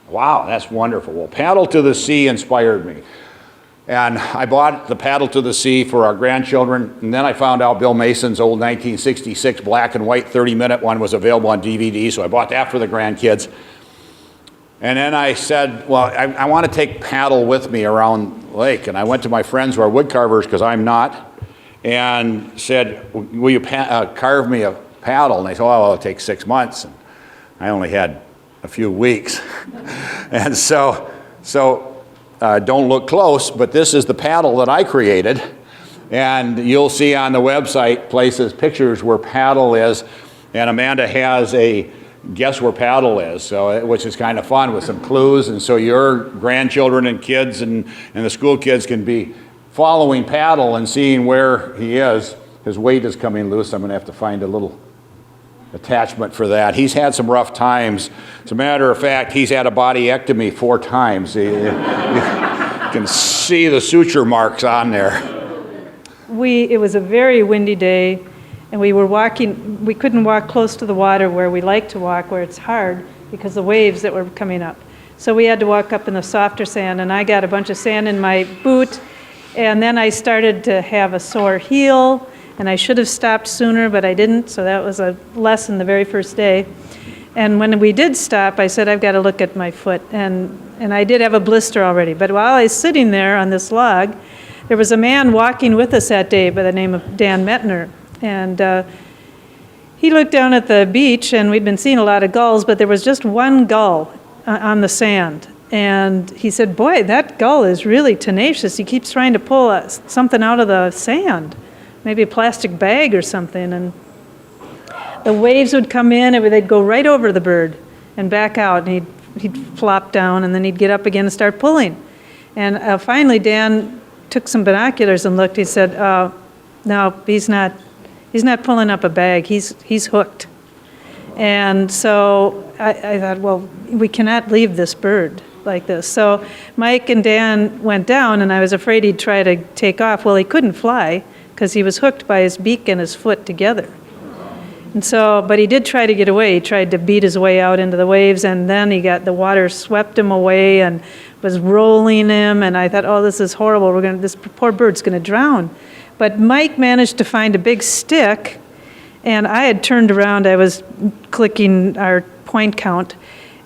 Wow, that's wonderful. Well, Paddle to the Sea inspired me. And I bought the Paddle to the Sea for our grandchildren, and then I found out Bill Mason's old 1966 black and white 30-minute one was available on DVD, so I bought that for the grandkids. And then I said, well, I want to take Paddle with me around the lake. And I went to my friends who are wood carvers, because I'm not, and said, will you carve me a paddle? And they said, oh, well, it'll take 6 months. And I only had a few weeks. And so don't look close, but this is the paddle that I created. And you'll see on the website places, pictures where Paddle is. And Amanda has a guess where Paddle is, so which is kind of fun with some clues. And so your grandchildren and kids and the school kids can be following Paddle and seeing where he is. His weight is coming loose. I'm going to have to find a little attachment for that. He's had some rough times. As a matter of fact, he's had a bodiectomy 4 times. You can see the suture marks on there. It was a very windy day, and we were walking. We couldn't walk close to the water where we like to walk, where it's hard because of the waves that were coming up. So we had to walk up in the softer sand, and I got a bunch of sand in my boot, and then I started to have a sore heel, and I should have stopped sooner, but I didn't, so that was a lesson the very first day. And when we did stop, I said, I've got to look at my foot, and I did have a blister already. But while I was sitting there on this log, there was a man walking with us that day by the name of Dan Metner, and he looked down at the beach, and we'd been seeing a lot of gulls, but there was just one gull on the sand. And he said, boy, that gull is really tenacious. He keeps trying to pull something out of the sand, maybe a plastic bag or something. And the waves would come in, and they'd go right over the bird and back out, and he'd flop down, and then he'd get up again and start pulling. And finally, Dan took some binoculars and looked. He said, no, he's not pulling up a bag. He's hooked. And so I thought, well, we cannot leave this bird like this. So Mike and Dan went down, and I was afraid he'd try to take off. Well, he couldn't fly because he was hooked by his beak and his foot together. And so, but he did try to get away. He tried to beat his way out into the waves, and then the water swept him away and was rolling him. And I thought, oh, this is horrible. This poor bird's going to drown. But Mike managed to find a big stick, and I had turned around. I was clicking our point count,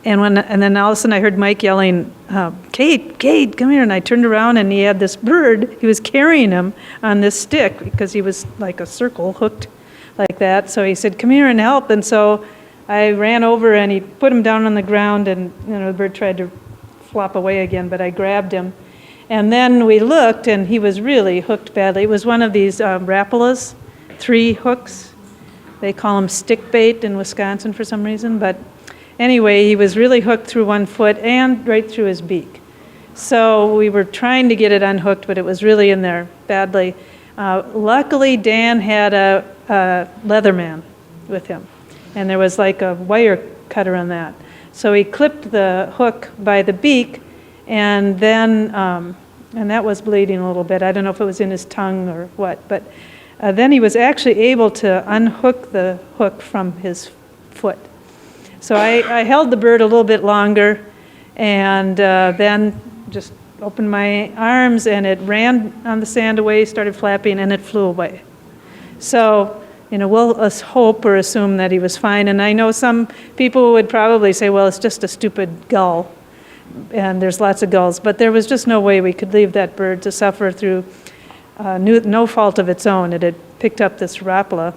and then all of a sudden I heard Mike yelling, Kate, come here. And I turned around, and he had this bird. He was carrying him on this stick because he was like a circle hooked like that. So he said, come here and help. And so I ran over, and he put him down on the ground, and the bird tried to flop away again, but I grabbed him. And then we looked, and he was really hooked badly. It was one of these Rapalas, 3 hooks. They call them stick bait in Wisconsin for some reason. But anyway, he was really hooked through one foot and right through his beak. So we were trying to get it unhooked, but it was really in there badly. Luckily, Dan had a Leatherman with him, and there was like a wire cutter on that. So he clipped the hook by the beak, and then and that was bleeding a little bit. I don't know if it was in his tongue or what, but then he was actually able to unhook the hook from his foot. So I held the bird a little bit longer, and then just opened my arms, and it ran on the sand away, started flapping, and it flew away. So, we'll hope or assume that he was fine. And I know some people would probably say, well, it's just a stupid gull. and there's lots of gulls. But there was just no way we could leave that bird to suffer through no fault of its own. It had picked up this rapala.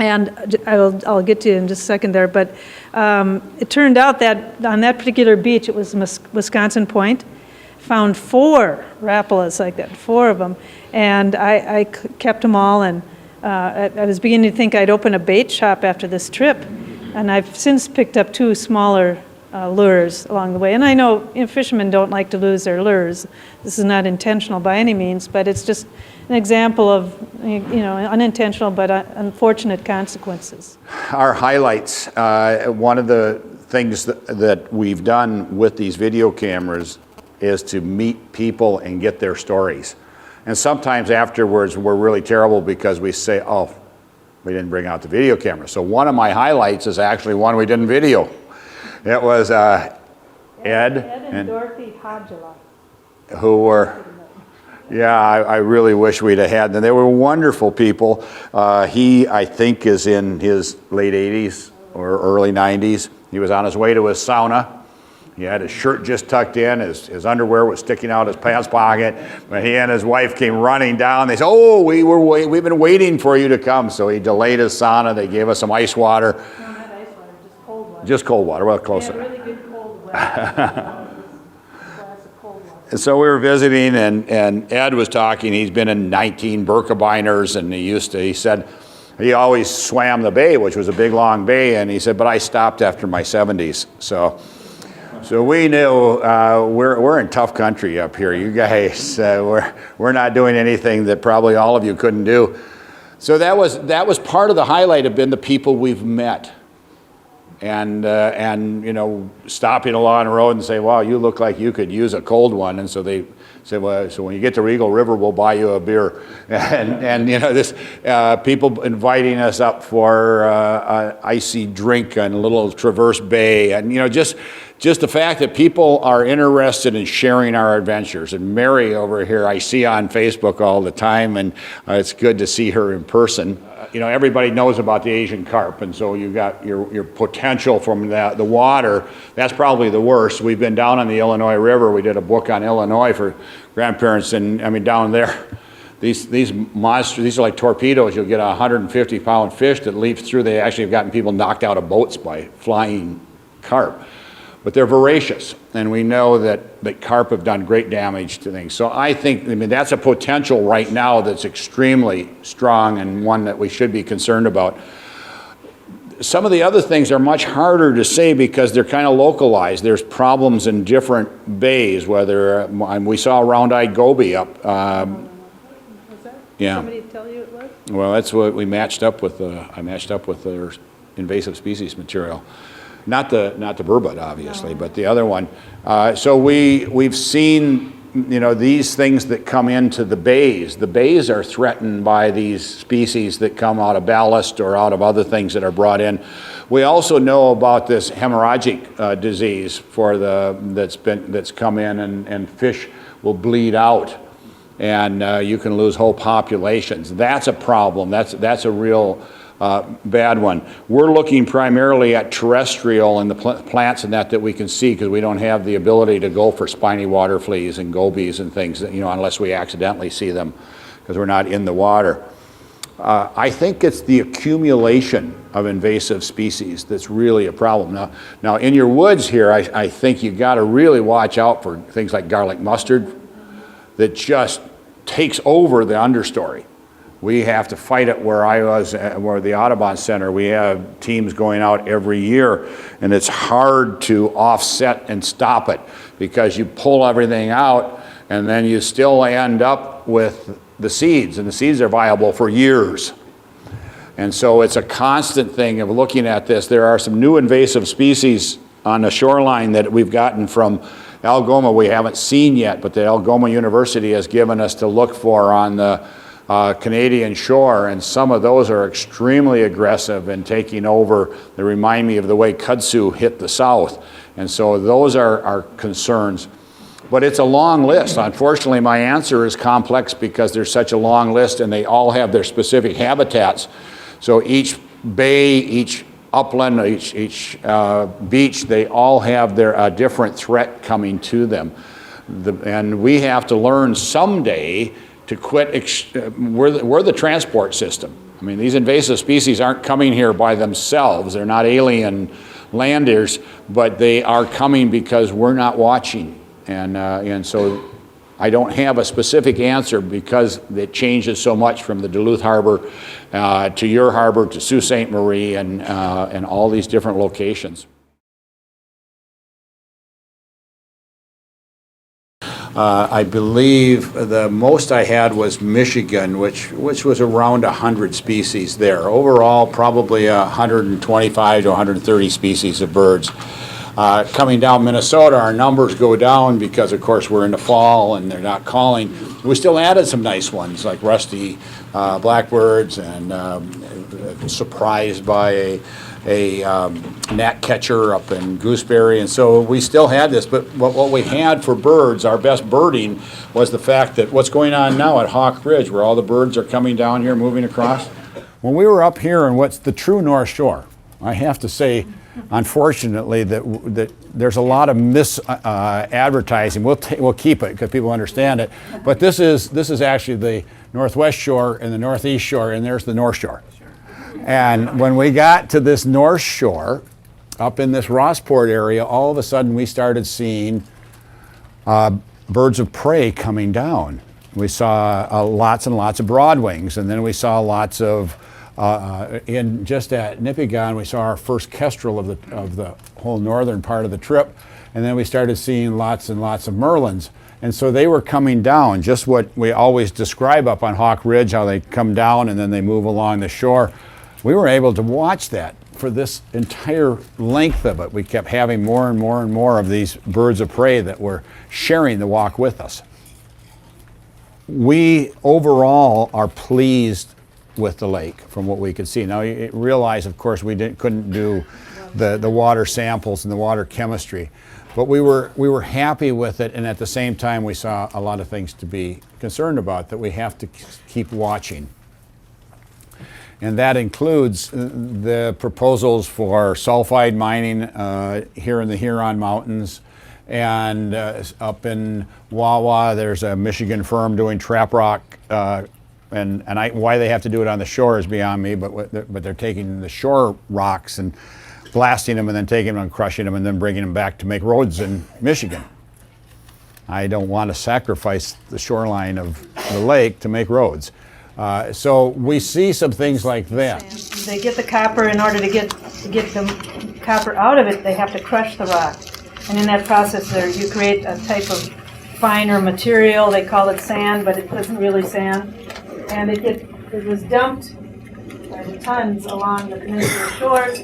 And I'll get to you in just a second there, but it turned out that on that particular beach, it was Wisconsin Point, found 4 rapalas like that, 4 of them, and I kept them all, and I was beginning to think I'd open a bait shop after this trip, and I've since picked up 2 smaller lures along the way. And I know, fishermen don't like to lose their lures. This is not intentional by any means, but it's just an example of, unintentional but unfortunate consequences. Our highlights, one of the things that we've done with these video cameras is to meet people and get their stories. And sometimes afterwards we're really terrible because we say, oh, we didn't bring out the video camera. So one of my highlights is actually one we didn't video. It was Ed and Dorothy Hodgela, who were, yeah, I really wish we'd have had them. They were wonderful people. He, I think, is in his late 80s or early 90s. He was on his way to his sauna. He had his shirt just tucked in. His underwear was sticking out his pants pocket. When he and his wife came running down, they said, oh, we've been waiting for you to come. So he delayed his sauna. They gave us some ice water. No, not ice water, just cold water. Just cold water, well, close. Yeah, really good cold water. So we were visiting, and Ed was talking. He's been in 19 Birkebeiners, and he said he always swam the bay, which was a big, long bay, and he said, but I stopped after my 70s. So we knew we're in tough country up here. You guys, we're not doing anything that probably all of you couldn't do. So that was part of the highlight, have been the people we've met. And stopping along the road and say, wow, you look like you could use a cold one. And so they said, well, so when you get to Eagle River, we'll buy you a beer. And this people inviting us up for an icy drink on a little Traverse Bay. And, just the fact that people are interested in sharing our adventures. And Mary over here, I see on Facebook all the time, and it's good to see her in person. Everybody knows about the Asian carp, and so you got your potential from the water. That's probably the worst. We've been down on the Illinois River. We did a book on Illinois for grandparents, and down there, these monsters, these are like torpedoes. You'll get a 150-pound fish that leaps through. They actually have gotten people knocked out of boats by flying carp. But they're voracious, and we know that carp have done great damage to things. So I think, that's a potential right now that's extremely strong and one that we should be concerned about. Some of the other things are much harder to say because they're kind of localized. There's problems in different bays, whether, we saw round-eyed goby up. Was that? Yeah. Somebody tell you it was? Well, that's what we matched up with. I matched up with their invasive species material. Not the burbot, obviously, but the other one. So we've seen, these things that come into the bays. The bays are threatened by these species that come out of ballast or out of other things that are brought in. We also know about this hemorrhagic disease that's come in, and fish will bleed out, and you can lose whole populations. That's a problem. That's a real bad one. We're looking primarily at terrestrial and the plants and that we can see, because we don't have the ability to go for spiny water fleas and gobies and things, unless we accidentally see them, because we're not in the water. I think it's the accumulation of invasive species that's really a problem. Now in your woods here, I think you got to really watch out for things like garlic mustard that just takes over the understory. We have to fight it where I was, where the Audubon Center, we have teams going out every year, and it's hard to offset and stop it because you pull everything out and then you still end up with the seeds, and the seeds are viable for years. And so it's a constant thing of looking at this. There are some new invasive species on the shoreline that we've gotten from Algoma we haven't seen yet, but the Algoma University has given us to look for on the Canadian shore, and some of those are extremely aggressive and taking over. They remind me of the way kudzu hit the south, and so those are concerns. But it's a long list. Unfortunately, my answer is complex because there's such a long list, and they all have their specific habitats. So each bay, each upland, each beach, they all have their different threat coming to them. And we have to learn someday to quit, we're the transport system. I mean, these invasive species aren't coming here by themselves. They're not alien landers, but they are coming because we're not watching. And so I don't have a specific answer because it changes so much from the Duluth Harbor to your harbor to Sault Ste. Marie and all these different locations. I believe the most I had was Michigan, which was around 100 species there. Overall, probably 125 to 130 species of birds. Coming down Minnesota, our numbers go down because, of course, we're in the fall and they're not calling. We still added some nice ones like rusty blackbirds and surprised by a gnatcatcher up in Gooseberry, and so we still had this, but what we had for birds, our best birding, was the fact that what's going on now at Hawk Ridge, where all the birds are coming down here, moving across. When we were up here in what's the true North Shore, I have to say, unfortunately, that there's a lot of advertising. We'll keep it because people understand it, but this is actually the Northwest Shore and the Northeast Shore, and there's the North Shore. And when we got to this North Shore, up in this Rossport area, all of a sudden we started seeing birds of prey coming down. We saw lots and lots of broadwings, and then we saw lots of, just at Nipigon, we saw our first kestrel of the whole northern part of the trip, and then we started seeing lots and lots of merlins. And so they were coming down, just what we always describe up on Hawk Ridge, how they come down and then they move along the shore. We were able to watch that for this entire length of it. We kept having more and more and more of these birds of prey that were sharing the walk with us. We overall are pleased with the lake from what we could see. Now you realize, of course, we couldn't do the water samples and the water chemistry, but we were happy with it, and at the same time we saw a lot of things to be concerned about that we have to keep watching. And that includes the proposals for sulfide mining here in the Huron Mountains, and up in Wawa there's a Michigan firm doing trap rock, and why they have to do it on the shore is beyond me, but they're taking the shore rocks and blasting them and then taking them and crushing them and then bringing them back to make roads in Michigan. I don't want to sacrifice the shoreline of the lake to make roads. So we see some things like that. They get the copper. In order to get the copper out of it, they have to crush the rock. And in that process you create a type of finer material. They call it sand, but it isn't really sand. And it was dumped by the tons along the peninsula shores,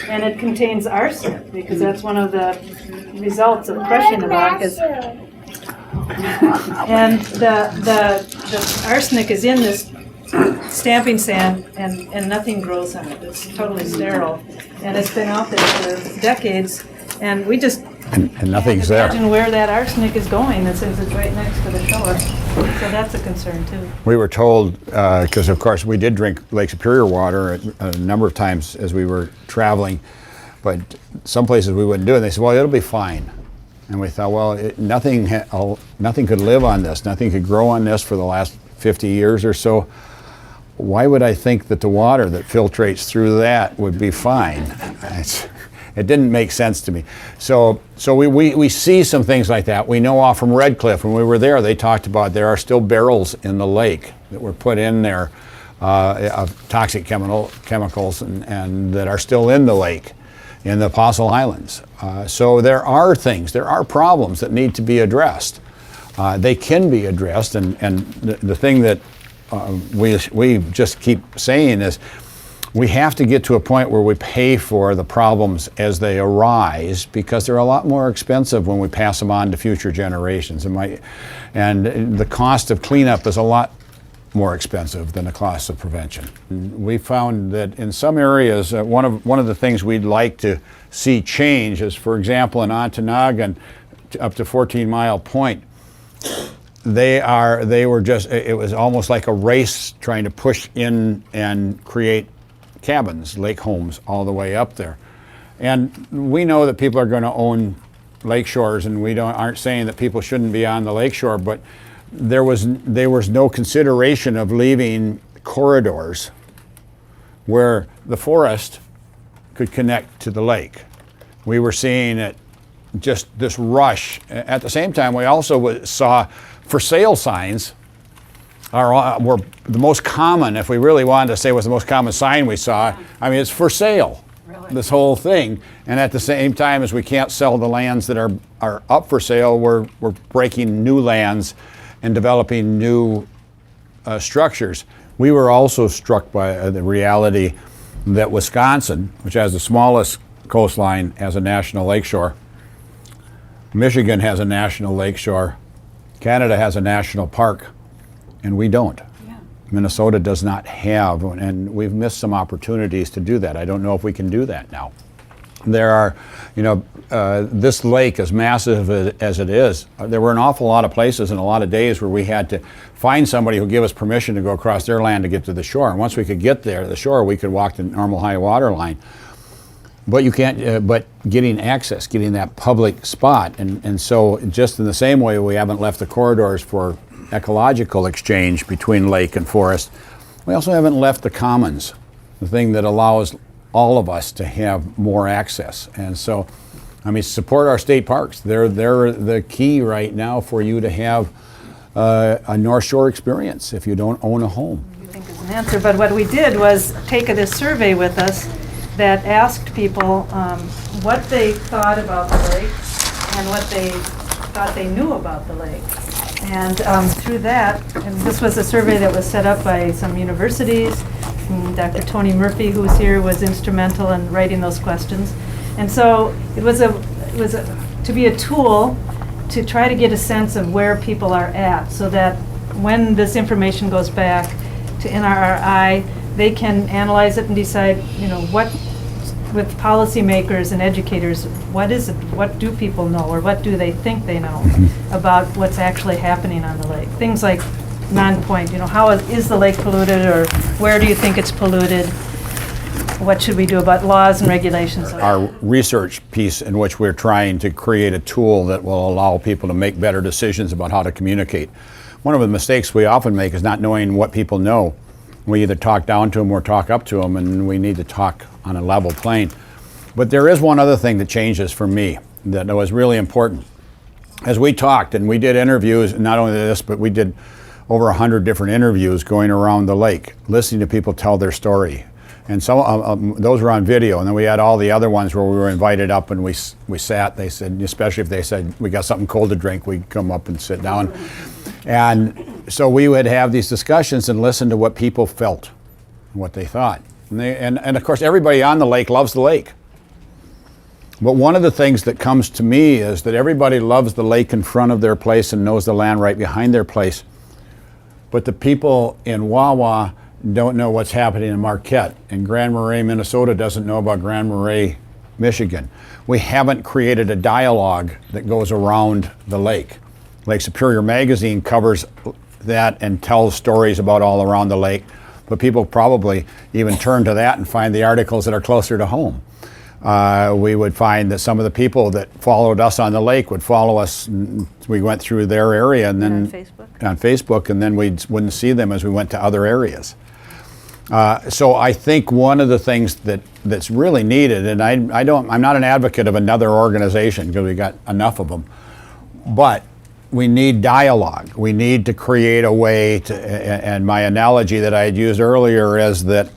and it contains arsenic, because that's one of the results of crushing the rock is. And the arsenic is in this stamping sand, and nothing grows on it. It's totally sterile, and it's been out there for decades, and we just and nothing's can't imagine where that arsenic is going, and since it's right next to the shore. So that's a concern too. We were told, because of course we did drink Lake Superior water a number of times as we were traveling, but some places we wouldn't do it. And they said, well, it'll be fine. And we thought, well, nothing could live on this. Nothing could grow on this for the last 50 years or so. Why would I think that the water that filtrates through that would be fine? It didn't make sense to me. So we see some things like that. We know off from Red Cliff, when we were there, they talked about there are still barrels in the lake that were put in there of toxic chemicals and that are still in the lake in the Apostle Islands. So there are problems that need to be addressed. They can be addressed, and the thing that we just keep saying is we have to get to a point where we pay for the problems as they arise, because they're a lot more expensive when we pass them on to future generations. And the cost of cleanup is a lot more expensive than the cost of prevention. We found that in some areas, one of the things we'd like to see change is, for example, in Ontonagon, up to 14 Mile Point, it was almost like a race trying to push in and create cabins, lake homes, all the way up there. And we know that people are going to own lake shores, and we aren't saying that people shouldn't be on the lake shore, but there was no consideration of leaving corridors where the forest could connect to the lake. We were seeing it, just this rush. At the same time, we also saw for sale signs were the most common, if we really wanted to say was the most common sign we saw. I mean, it's for sale, this whole thing. And at the same time as we can't sell the lands that are up for sale, we're breaking new lands and developing new structures. We were also struck by the reality that Wisconsin, which has the smallest coastline, has a national lakeshore. Michigan has a national lakeshore. Canada has a national park, and we don't. Minnesota does not have, and we've missed some opportunities to do that. I don't know if we can do that now. There are, this lake, as massive as it is, there were an awful lot of places and a lot of days where we had to find somebody who gave us permission to go across their land to get to the shore. And once we could get there to the shore, we could walk the normal high water line. But you can't, but getting access, getting that public spot. And so just in the same way we haven't left the corridors for ecological exchange between lake and forest, we also haven't left the commons, the thing that allows all of us to have more access. And so, I mean, support our state parks. They're the key right now for you to have a North Shore experience if you don't own a home. I think is an answer, but what we did was take this survey with us that asked people what they thought about the lake and what they thought they knew about the lake. And through that, and this was a survey that was set up by some universities, and Dr. Tony Murphy, who was here, was instrumental in writing those questions. And so it was to be a tool to try to get a sense of where people are at, so that when this information goes back to NRRI, they can analyze it and decide, what, with policymakers and educators, what is it, what do people know, or what do they think they know about what's actually happening on the lake? Things like non-point, how is the lake polluted, or where do you think it's polluted? What should we do about laws and regulations? Our research piece, in which we're trying to create a tool that will allow people to make better decisions about how to communicate. One of the mistakes we often make is not knowing what people know. We either talk down to them or talk up to them, and we need to talk on a level plane. But there is one other thing that changes for me that was really important. As we talked, and we did interviews, not only this, but we did over 100 different interviews going around the lake, listening to people tell their story. And some those were on video, and then we had all the other ones where we were invited up and we sat. They said, especially if they said we got something cold to drink, we'd come up and sit down. And so we would have these discussions and listen to what people felt, what they thought. And of course, everybody on the lake loves the lake. But one of the things that comes to me is that everybody loves the lake in front of their place and knows the land right behind their place. But the people in Wawa don't know what's happening in Marquette, and Grand Marais, Minnesota doesn't know about Grand Marais, Michigan. We haven't created a dialogue that goes around the lake. Lake Superior magazine covers that and tells stories about all around the lake, but people probably even turn to that and find the articles that are closer to home. We would find that some of the people that followed us on the lake would follow us. We went through their area and then on Facebook, and then we wouldn't see them as we went to other areas. So I think one of the things that's really needed, and I'm not an advocate of another organization because we got enough of them, but we need dialogue. We need to create a way to, and my analogy that I had used earlier is that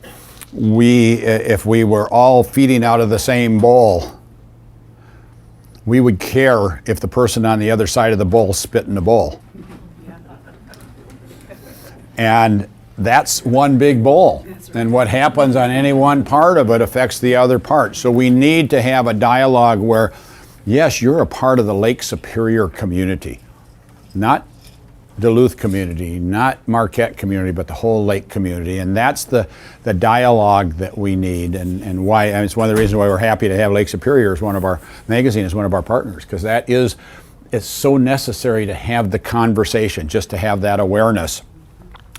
if we were all feeding out of the same bowl, we would care if the person on the other side of the bowl spit in the bowl. And that's one big bowl. And what happens on any one part of it affects the other part. So we need to have a dialogue where, yes, you're a part of the Lake Superior community, not Duluth community, not Marquette community, but the whole lake community. And that's the dialogue that we need, and why, and it's one of the reasons why we're happy to have Lake Superior as one of our magazine, as one of our partners, because it's so necessary to have the conversation, just to have that awareness.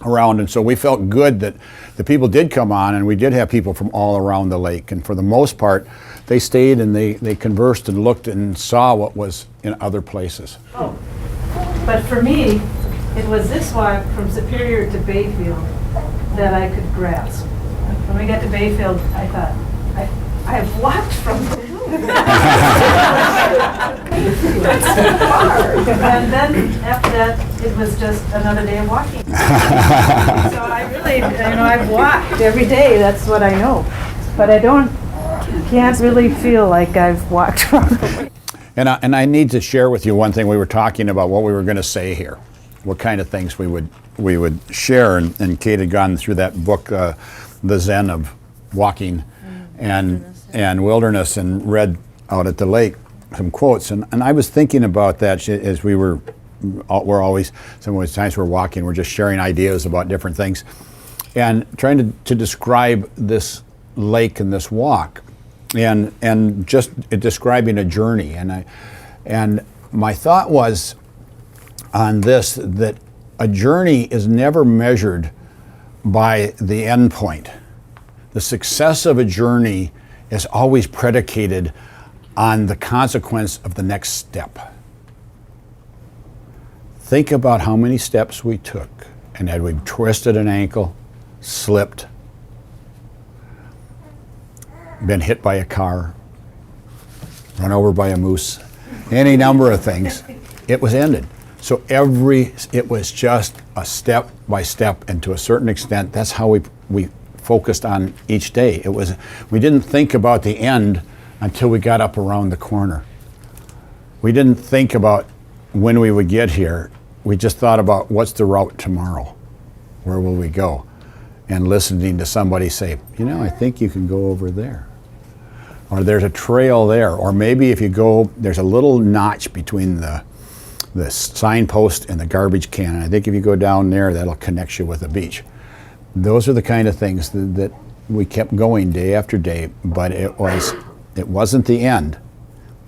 around, and so we felt good that the people did come on, and we did have people from all around the lake, and for the most part they stayed and they conversed and looked and saw what was in other places. Oh, but for me, it was this walk from Superior to Bayfield that I could grasp. When we got to Bayfield, I thought, I have walked from That's too far. And then after that, it was just another day of walking. So I really, I've walked every day, that's what I know. But I can't really feel like I've walked from the lake. And I need to share with you one thing. We were talking about what we were going to say here, what kind of things we would share, and Kate had gone through that book, The Zen of Walking and Wilderness, and read out at the lake some quotes, and I was thinking about that as we're always, some of the times we're walking, we're just sharing ideas about different things, and trying to describe this lake and this walk, and just describing a journey, and my thought was on this, that a journey is never measured by the end point. The success of a journey is always predicated on the consequence of the next step. Think about how many steps we took, and had we twisted an ankle, slipped, been hit by a car, run over by a moose, any number of things, it was ended. So it was just a step by step, and to a certain extent, that's how we focused on each day. We didn't think about the end until we got up around the corner. We didn't think about when we would get here. We just thought about what's the route tomorrow? Where will we go? And listening to somebody say, I think you can go over there. Or there's a trail there. Or maybe if you go, there's a little notch between the signpost and the garbage can. And I think if you go down there, that'll connect you with the beach. Those are the kind of things that we kept going day after day, but it wasn't the end.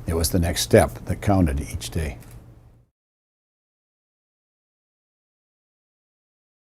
It was the next step that counted each day.